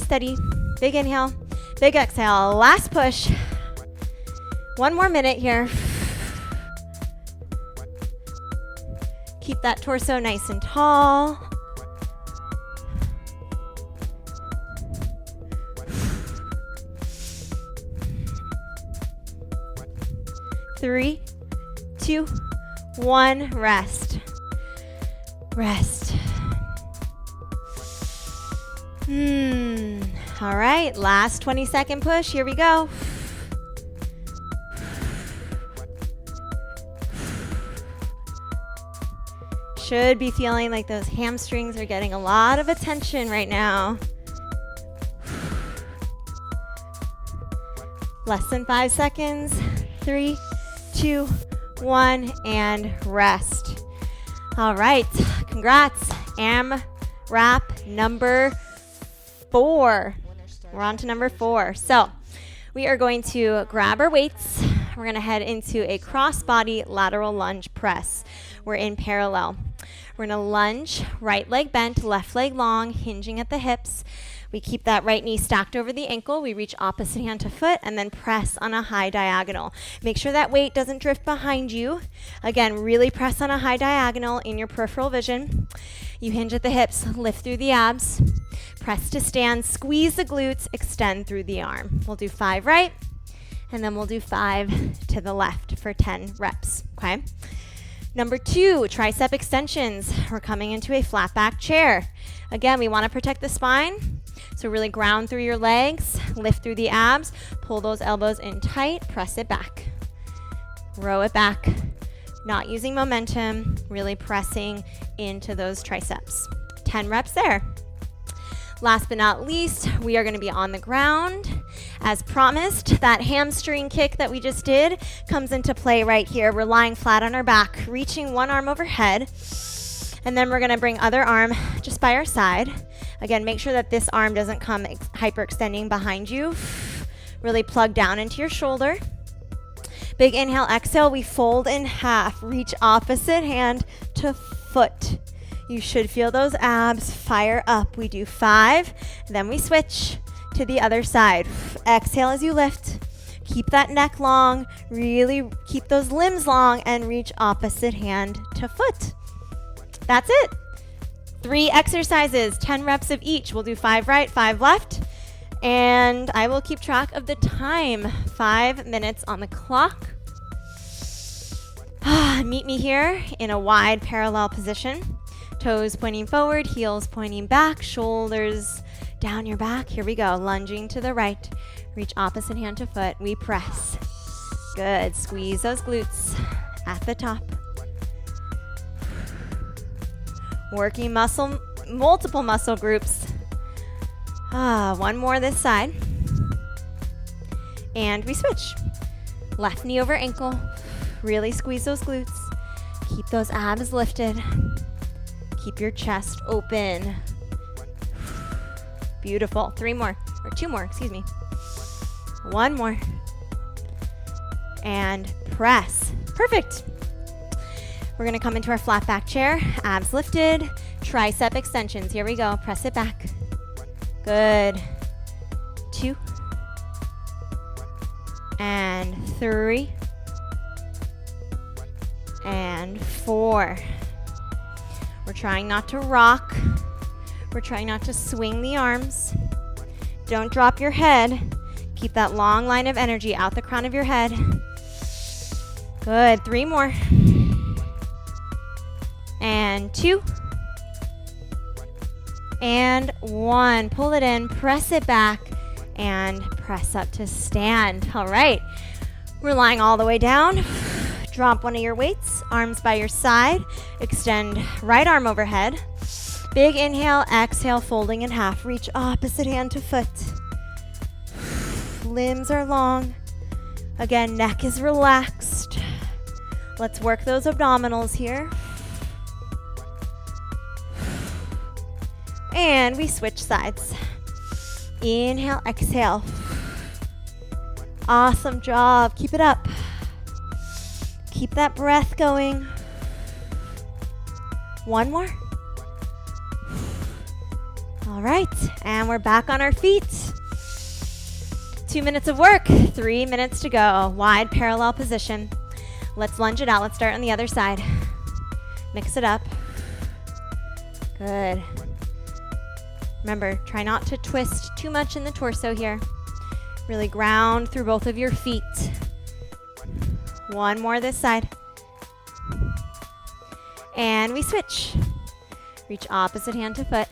steady. Big inhale, big exhale. Last push. 1 more minute here. Keep that torso nice and tall. Three, 2, 1, rest. Rest. All right, last 20-second push. Here we go. Should be feeling like those hamstrings are getting a lot of attention right now. Less than 5 seconds. 3, 2, 1, and rest. All right, congrats. Wrap number 4. We're on to number 4. So we are going to grab our weights. We're going to head into a cross-body lateral lunge press. We're in parallel. We're going to lunge, right leg bent, left leg long, hinging at the hips. We keep that right knee stacked over the ankle. We reach opposite hand to foot and then press on a high diagonal. Make sure that weight doesn't drift behind you. Again, really press on a high diagonal in your peripheral vision. You hinge at the hips, lift through the abs, press to stand, squeeze the glutes, extend through the arm. We'll do 5 right, and then we'll do 5 to the left for 10 reps, okay? Number 2, tricep extensions. We're coming into a flat back chair. Again, we want to protect the spine. So really ground through your legs, lift through the abs, pull those elbows in tight, press it back. Row it back. Not using momentum, really pressing into those triceps. 10 reps there. Last but not least, we are going to be on the ground. As promised, that hamstring kick that we just did comes into play right here. We're lying flat on our back, reaching one arm overhead, and then we're going to bring other arm just by our side. Again, make sure that this arm doesn't come hyperextending behind you. Really plug down into your shoulder. Big inhale, exhale, we fold in half. Reach opposite hand to foot. You should feel those abs fire up. We do 5, then we switch to the other side. Exhale as you lift. Keep that neck long, really keep those limbs long, and reach opposite hand to foot. That's it. 3 exercises, 10 reps of each. We'll do 5 right, 5 left, and I will keep track of the time. 5 minutes on the clock. Meet me here in a wide parallel position. Toes pointing forward, heels pointing back, shoulders down your back. Here we go. Lunging to the right. Reach opposite hand to foot. We press. Good. Squeeze those glutes at the top. Working multiple muscle groups. One more this side. And we switch. Left knee over ankle. Really squeeze those glutes. Keep those abs lifted. Keep your chest open. Beautiful. 3 more, or 2 more, excuse me. 1 more. And press. Perfect. We're going to come into our flat back chair. Abs lifted. Tricep extensions. Here we go. Press it back. Good. 2. And 3. And 4. We're trying not to rock. We're trying not to swing the arms. Don't drop your head. Keep that long line of energy out the crown of your head. Good. 3 more. And 2. And 1. Pull it in, press it back, and press up to stand. All right. We're lying all the way down. Drop one of your weights, arms by your side. Extend right arm overhead. Big inhale, exhale, folding in half. Reach opposite hand to foot. Limbs are long. Again, neck is relaxed. Let's work those abdominals here. And we switch sides. Inhale, exhale. Awesome job. Keep it up. Keep that breath going. 1 more. All right, and we're back on our feet. 2 minutes of work, 3 minutes to go. Wide parallel position. Let's lunge it out. Let's start on the other side. Mix it up. Good. Remember, try not to twist too much in the torso here. Really ground through both of your feet. 1 more this side. And we switch. Reach opposite hand to foot.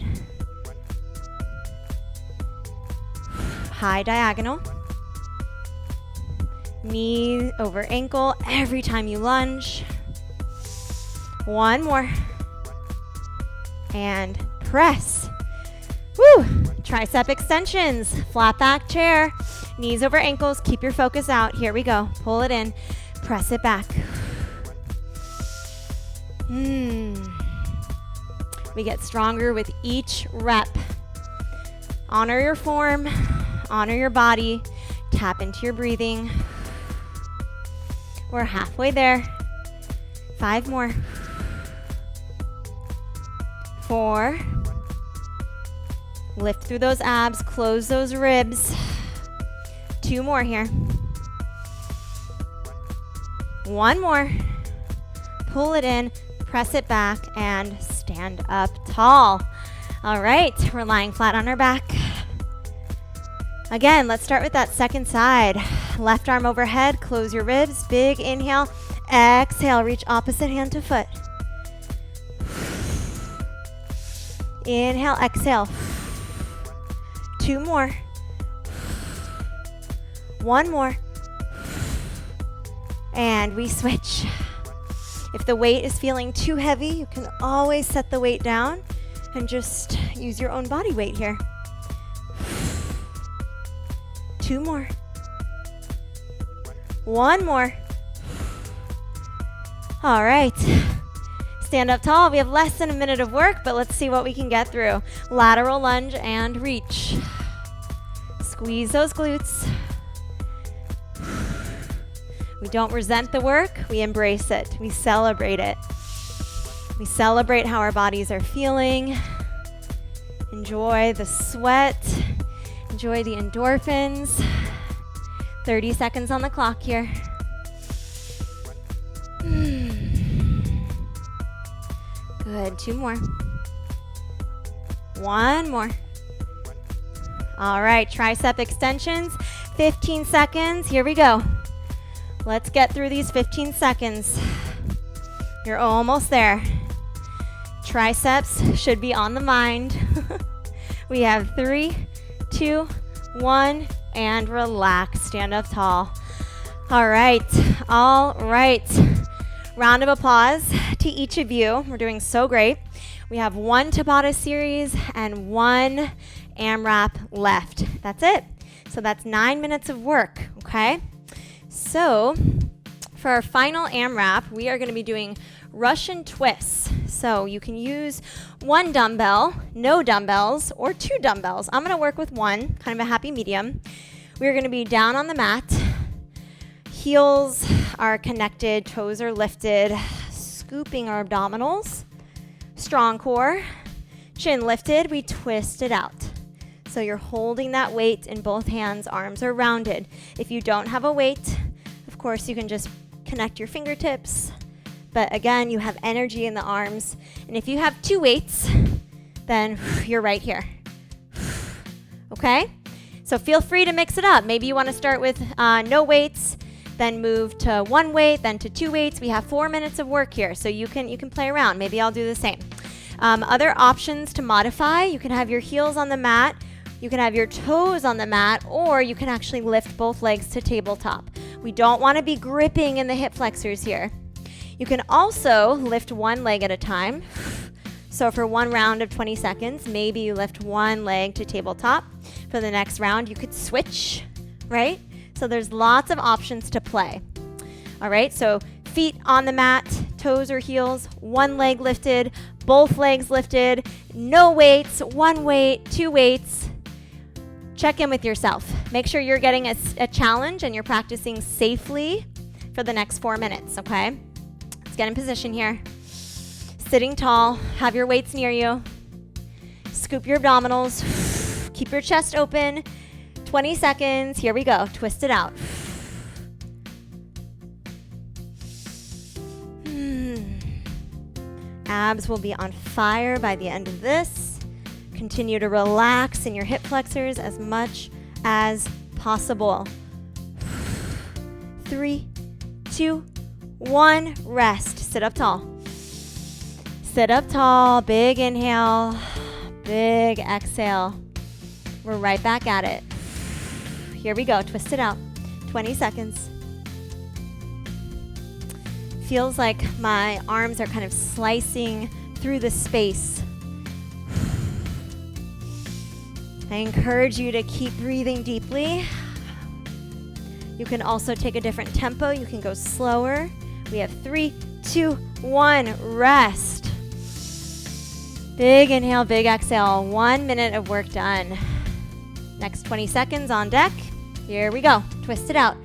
High diagonal. Knee over ankle every time you lunge. 1 more. And press. Woo! Tricep extensions. Flat back chair. Knees over ankles. Keep your focus out. Here we go. Pull it in. Press it back. We get stronger with each rep. Honor your form, honor your body, tap into your breathing. We're halfway there. 5 more. 4. Lift through those abs, close those ribs. 2 more here. 1 more. Pull it in, press it back, and stand up tall. All right, we're lying flat on our back. Again, let's start with that second side. Left arm overhead, close your ribs. Big inhale, exhale, reach opposite hand to foot. Inhale, exhale. 2 more. 1 more. And we switch. If the weight is feeling too heavy, you can always set the weight down and just use your own body weight here. 2 more. 1 more. All right. Stand up tall. We have less than a minute of work, but let's see what we can get through. Lateral lunge and reach. Squeeze those glutes. We don't resent the work. We embrace it. We celebrate it. We celebrate how our bodies are feeling. Enjoy the sweat. Enjoy the endorphins. 30 seconds on the clock here. Good. 2 more. 1 more. All right, tricep extensions. 15 seconds. Here we go. Let's get through these 15 seconds. You're almost there. Triceps should be on the mind. We have 3, 2, 1, and relax. Stand up tall. All right. All right. Round of applause to each of you. We're doing so great. We have 1 Tabata series and 1 AMRAP left. That's it. So that's 9 minutes of work, okay? So for our final AMRAP, we are going to be doing Russian twists. So you can use 1 dumbbell, no dumbbells, or 2 dumbbells. I'm going to work with 1, kind of a happy medium. We're going to be down on the mat. Heels are connected, toes are lifted, scooping our abdominals. Strong core, chin lifted, we twist it out. So you're holding that weight in both hands, arms are rounded. If you don't have a weight, of course you can just connect your fingertips. But again, you have energy in the arms. And if you have 2 weights, then you're right here. Okay? So feel free to mix it up. Maybe you want to start with no weights, then move to 1 weight, then to 2 weights. We have 4 minutes of work here, so you can play around. Maybe I'll do the same. Other options to modify, you can have your heels on the mat, you can have your toes on the mat, or you can actually lift both legs to tabletop. We don't want to be gripping in the hip flexors here. You can also lift 1 leg at a time. So for 1 round of 20 seconds, maybe you lift 1 leg to tabletop. For the next round, you could switch, right? So there's lots of options to play. All right, so feet on the mat, toes or heels, 1 leg lifted, both legs lifted, no weights, 1 weight, 2 weights. Check in with yourself. Make sure you're getting a challenge and you're practicing safely for the next 4 minutes, okay? Let's get in position here. Sitting tall, have your weights near you. Scoop your abdominals, keep your chest open. 20 seconds, here we go, twist it out. Abs will be on fire by the end of this. Continue to relax in your hip flexors as much as possible. 3, 2, 1, rest. Sit up tall. Sit up tall, big inhale, big exhale. We're right back at it. Here we go, twist it out. 20 seconds. Feels like my arms are kind of slicing through the space. I encourage you to keep breathing deeply. You can also take a different tempo. You can go slower. We have 3, 2, 1, rest. Big inhale, big exhale. 1 minute of work done. Next 20 seconds on deck. Here we go. Twist it out.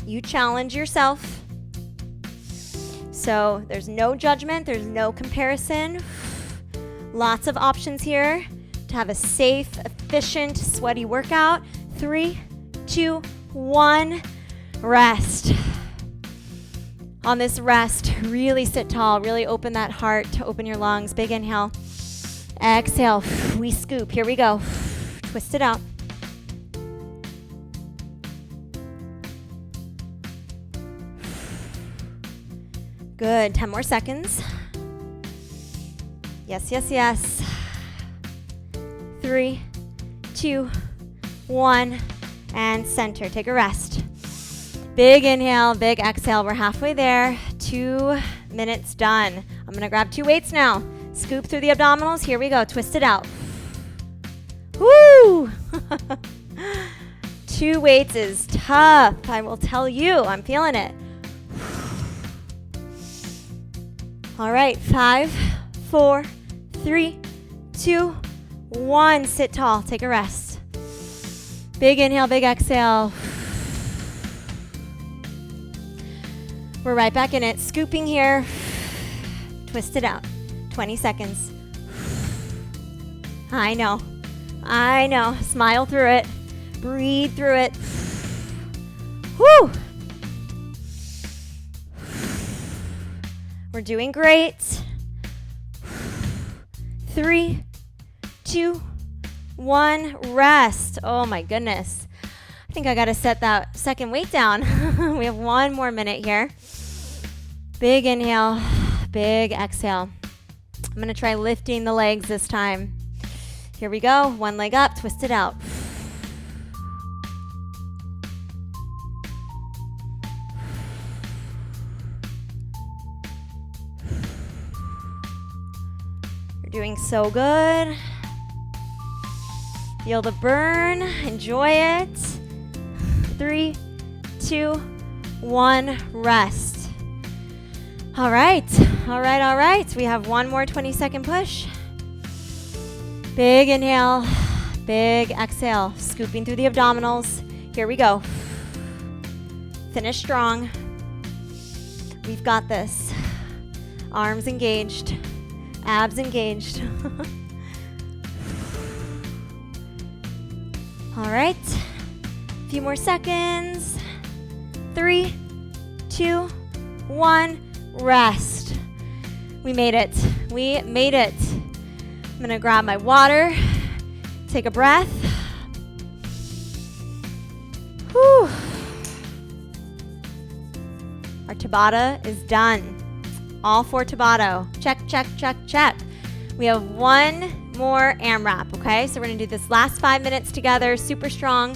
You challenge yourself. So there's no judgment, there's no comparison. Lots of options here to have a safe, efficient, sweaty workout. 3, 2, 1, rest. On this rest, really sit tall, really open that heart, open your lungs. Big inhale. Exhale, we scoop. Here we go. Twist it out. Good, 10 more seconds. Yes, yes, yes. 3, 2, 1, and center. Take a rest. Big inhale, big exhale. We're halfway there. 2 minutes done. I'm gonna grab 2 weights now. Scoop through the abdominals. Here we go. Twist it out. Woo! 2 weights is tough. I will tell you. I'm feeling it. All right. 5, 4, 3, 2, 1. Sit tall. Take a rest. Big inhale, big exhale. We're right back in it. Scooping here. Twist it out. 20 seconds. I know. I know. Smile through it. Breathe through it. Whew. We're doing great. 3, 2, 1. Rest. Oh my goodness. I think I got to set that second weight down. We have 1 more minute here. Big inhale, big exhale. I'm going to try lifting the legs this time. Here we go. 1 leg up, twist it out. You're doing so good. Feel the burn. Enjoy it. 3, 2, 1. Rest. All right. All right. All right. We have 1 more 20-second push. Big inhale. Big exhale. Scooping through the abdominals. Here we go. Finish strong. We've got this. Arms engaged. Abs engaged. All right. A few more seconds. 3, 2, 1. Rest. We made it. We made it. I'm going to grab my water. Take a breath. Whew. Our Tabata is done. All 4 Tabata. Check, check, check, check. We have 1 more AMRAP, okay? So we're going to do this last 5 minutes together, super strong.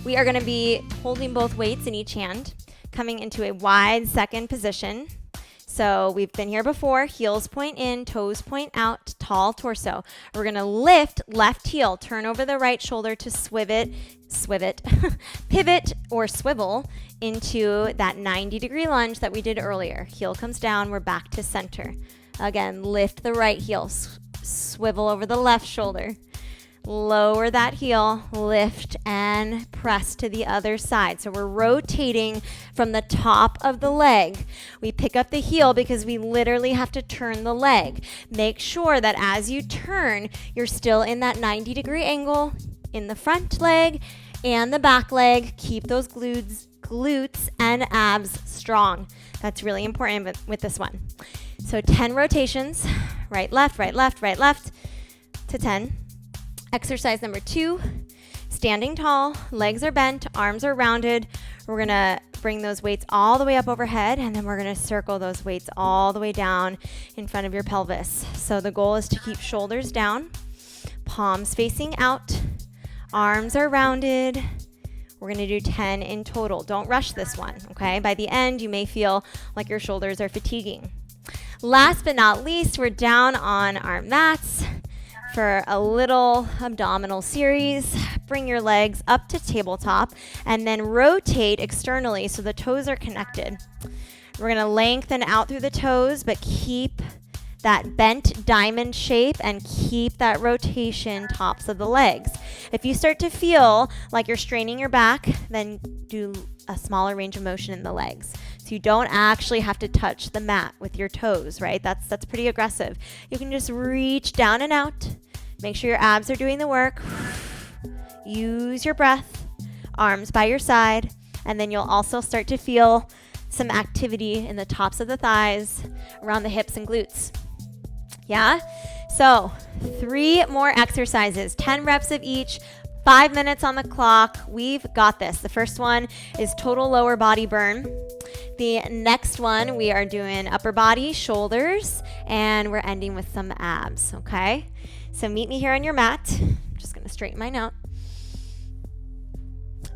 We are going to be holding both weights in each hand, coming into a wide second position. So we've been here before. Heels point in, toes point out, tall torso. We're going to lift left heel, turn over the right shoulder to pivot or swivel into that 90-degree lunge that we did earlier. Heel comes down, we're back to center. Again, lift the right heel, swivel over the left shoulder. Lower that heel, lift, and press to the other side. So we're rotating from the top of the leg. We pick up the heel because we literally have to turn the leg. Make sure that as you turn, you're still in that 90-degree angle in the front leg and the back leg. Keep those glutes and abs strong. That's really important with this one. So 10 rotations, right, left, right, left, right, left to 10. Exercise number 2, standing tall, legs are bent, arms are rounded. We're gonna bring those weights all the way up overhead, and then we're gonna circle those weights all the way down in front of your pelvis. So the goal is to keep shoulders down, palms facing out, arms are rounded. We're gonna do 10 in total. Don't rush this one, okay? By the end, you may feel like your shoulders are fatiguing. Last but not least, we're down on our mats for a little abdominal series. Bring your legs up to tabletop and then rotate externally so the toes are connected. We're gonna lengthen out through the toes, but keep that bent diamond shape and keep that rotation tops of the legs. If you start to feel like you're straining your back, then do a smaller range of motion in the legs. So you don't actually have to touch the mat with your toes, right? That's pretty aggressive. You can just reach down and out. Make sure your abs are doing the work. Use your breath, arms by your side, and then you'll also start to feel some activity in the tops of the thighs, around the hips and glutes. Yeah? So 3 more exercises, 10 reps of each, 5 minutes on the clock. We've got this. The first one is total lower body burn. The next one, we are doing upper body, shoulders, and we're ending with some abs, okay? So meet me here on your mat. I'm just gonna straighten mine out.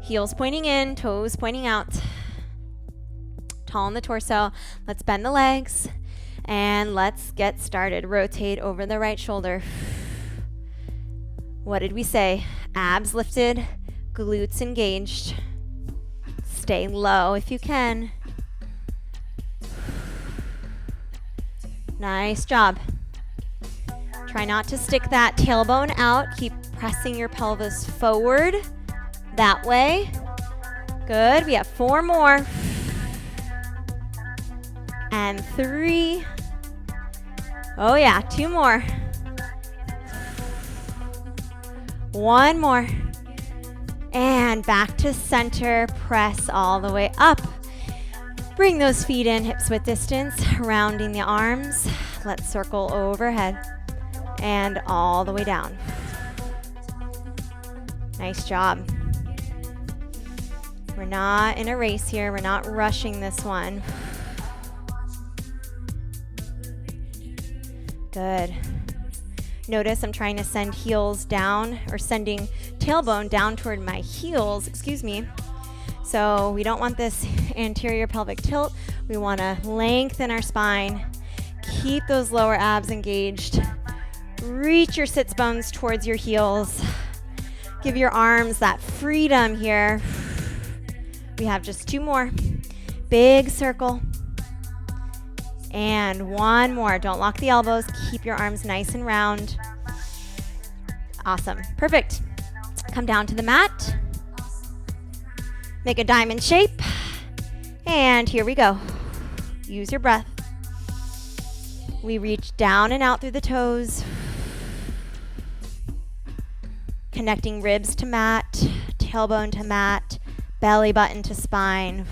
Heels pointing in, toes pointing out. Tall in the torso. Let's bend the legs and let's get started. Rotate over the right shoulder. What did we say? Abs lifted, glutes engaged. Stay low if you can. Nice job. Try not to stick that tailbone out. Keep pressing your pelvis forward. That way. Good. We have 4 more. And 3. Oh yeah, 2 more. 1 more. And back to center. Press all the way up. Bring those feet in, hips width distance, rounding the arms. Let's circle overhead and all the way down. Nice job. We're not in a race here. We're not rushing this one. Good. Notice I'm trying to send heels down, or sending tailbone down toward my heels, excuse me. So we don't want this anterior pelvic tilt. We want to lengthen our spine. Keep those lower abs engaged. Reach your sits bones towards your heels. Give your arms that freedom here. We have just 2 more. Big circle. And 1 more. Don't lock the elbows. Keep your arms nice and round. Awesome. Perfect. Come down to the mat. Make a diamond shape. And here we go. Use your breath. We reach down and out through the toes. Connecting ribs to mat, tailbone to mat, belly button to spine.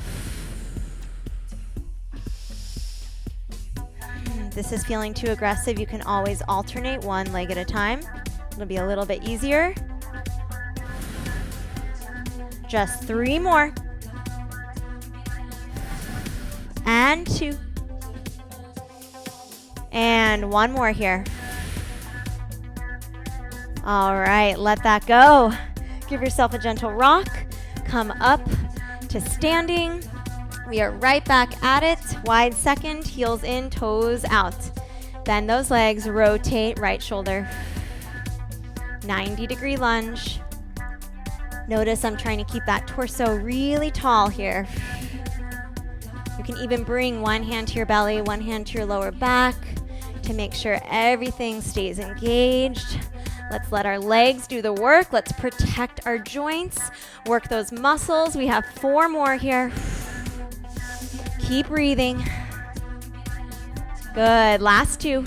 This is feeling too aggressive. You can always alternate 1 leg at a time. It'll be a little bit easier. Just 3 more. And 2. And 1 more here. All right, let that go. Give yourself a gentle rock. Come up to standing. We are right back at it. Wide second, heels in, toes out. Bend those legs, rotate right shoulder. 90-degree lunge. Notice I'm trying to keep that torso really tall here. You can even bring 1 hand to your belly, 1 hand to your lower back to make sure everything stays engaged. Let's let our legs do the work. Let's protect our joints. Work those muscles. We have 4 more here. Keep breathing. Good. Last 2.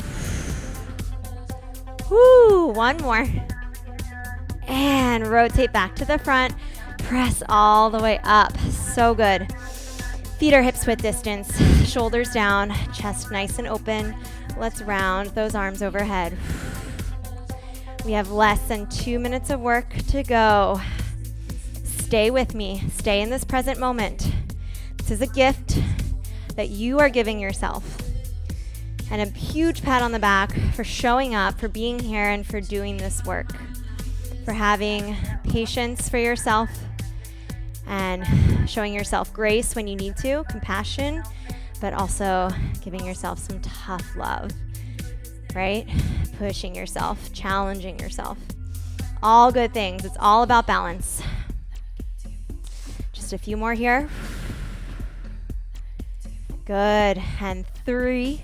Woo. 1 more. And rotate back to the front. Press all the way up. So good. Feet are hips width distance. Shoulders down. Chest nice and open. Let's round those arms overhead. We have less than 2 minutes of work to go. Stay with me. Stay in this present moment. This is a gift that you are giving yourself. And a huge pat on the back for showing up, for being here, and for doing this work. For having patience for yourself and showing yourself grace when you need to, compassion, but also giving yourself some tough love, right? Pushing yourself, challenging yourself. All good things. It's all about balance. Just a few more here. Good. And 3.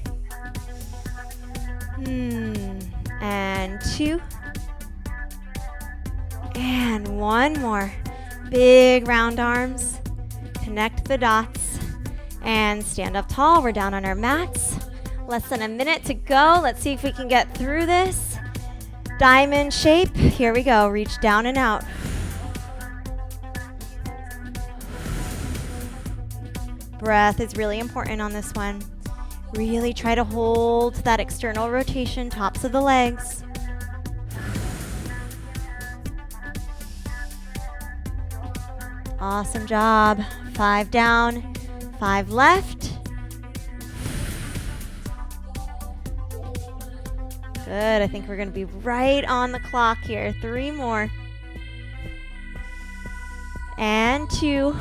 And 2. And 1 more. Big round arms. Connect the dots. And stand up tall. We're down on our mats. Less than a minute to go. Let's see if we can get through this. Diamond shape. Here we go. Reach down and out. Breath is really important on this one. Really try to hold that external rotation, tops of the legs. Awesome job. 5 down, 5 left. Good. I think we're going to be right on the clock here. 3 more. And 2.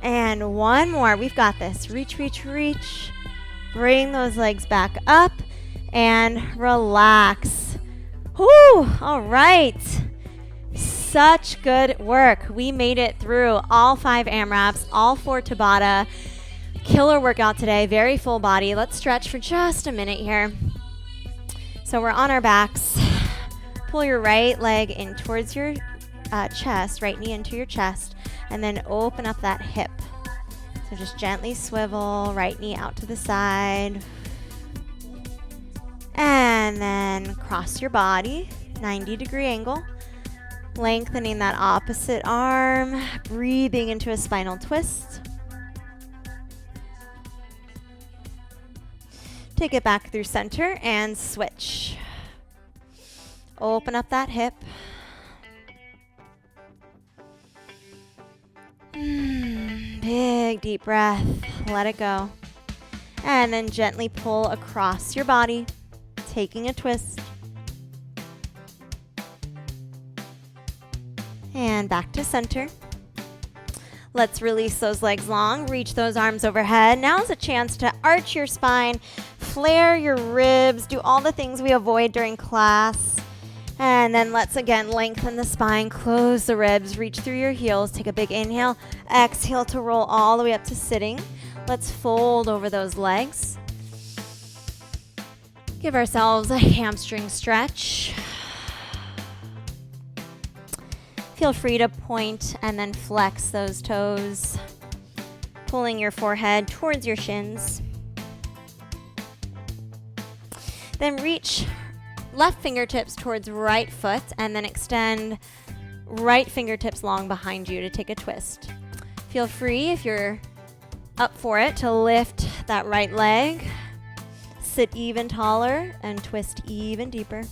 And 1 more. We've got this. Reach, reach, reach. Bring those legs back up and relax. Whew. All right. Such good work. We made it through all 5 AMRAPs, all 4 Tabata. Killer workout today. Very full body. Let's stretch for just a minute here. So we're on our backs. Pull your right leg in towards your chest, right knee into your chest, and then open up that hip. So just gently swivel, right knee out to the side. And then cross your body, 90-degree angle. Lengthening that opposite arm, breathing into a spinal twist. Take it back through center and switch. Open up that hip. Big deep breath. Let it go. And then gently pull across your body, taking a twist. And back to center. Let's release those legs long. Reach those arms overhead. Now's a chance to arch your spine, flare your ribs, do all the things we avoid during class. And then let's again lengthen the spine, close the ribs, reach through your heels, take a big inhale, exhale to roll all the way up to sitting. Let's fold over those legs. Give ourselves a hamstring stretch. Feel free to point and then flex those toes, pulling your forehead towards your shins. Then reach left fingertips towards right foot and then extend right fingertips long behind you to take a twist. Feel free, if you're up for it, to lift that right leg, sit even taller and twist even deeper.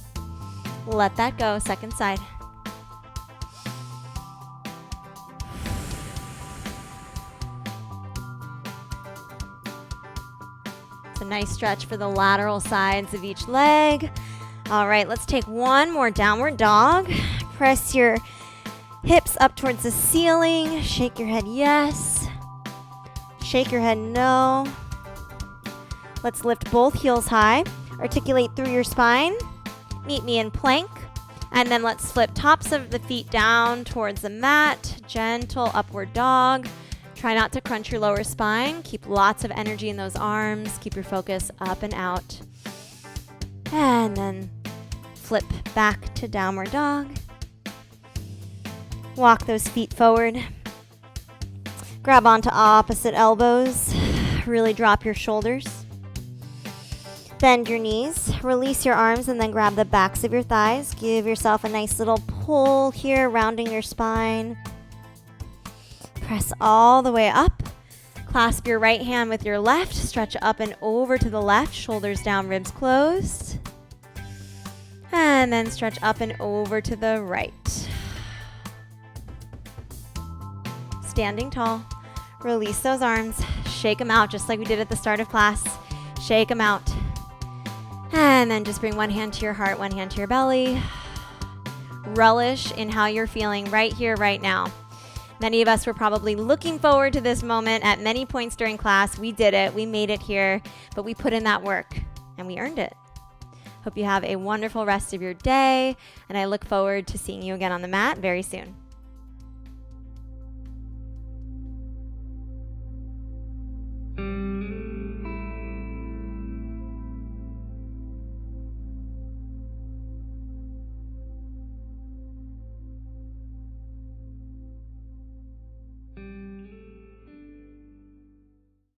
Let that go, second side. A nice stretch for the lateral sides of each leg. All right, let's take one more downward dog. Press your hips up towards the ceiling. Shake your head yes. Shake your head no. Let's lift both heels high. Articulate through your spine. Meet me in plank. And then let's flip tops of the feet down towards the mat. Gentle upward dog. Try not to crunch your lower spine. Keep lots of energy in those arms. Keep your focus up and out. And then flip back to downward dog. Walk those feet forward. Grab onto opposite elbows. Really drop your shoulders. Bend your knees. Release your arms and then grab the backs of your thighs. Give yourself a nice little pull here, rounding your spine. Press all the way up. Clasp your right hand with your left. Stretch up and over to the left. Shoulders down, ribs closed. And then stretch up and over to the right. Standing tall. Release those arms. Shake them out just like we did at the start of class. Shake them out. And then just bring one hand to your heart, one hand to your belly. Relish in how you're feeling right here, right now. Many of us were probably looking forward to this moment at many points during class. We did it. We made it here, but we put in that work and we earned it. Hope you have a wonderful rest of your day, and I look forward to seeing you again on the mat very soon.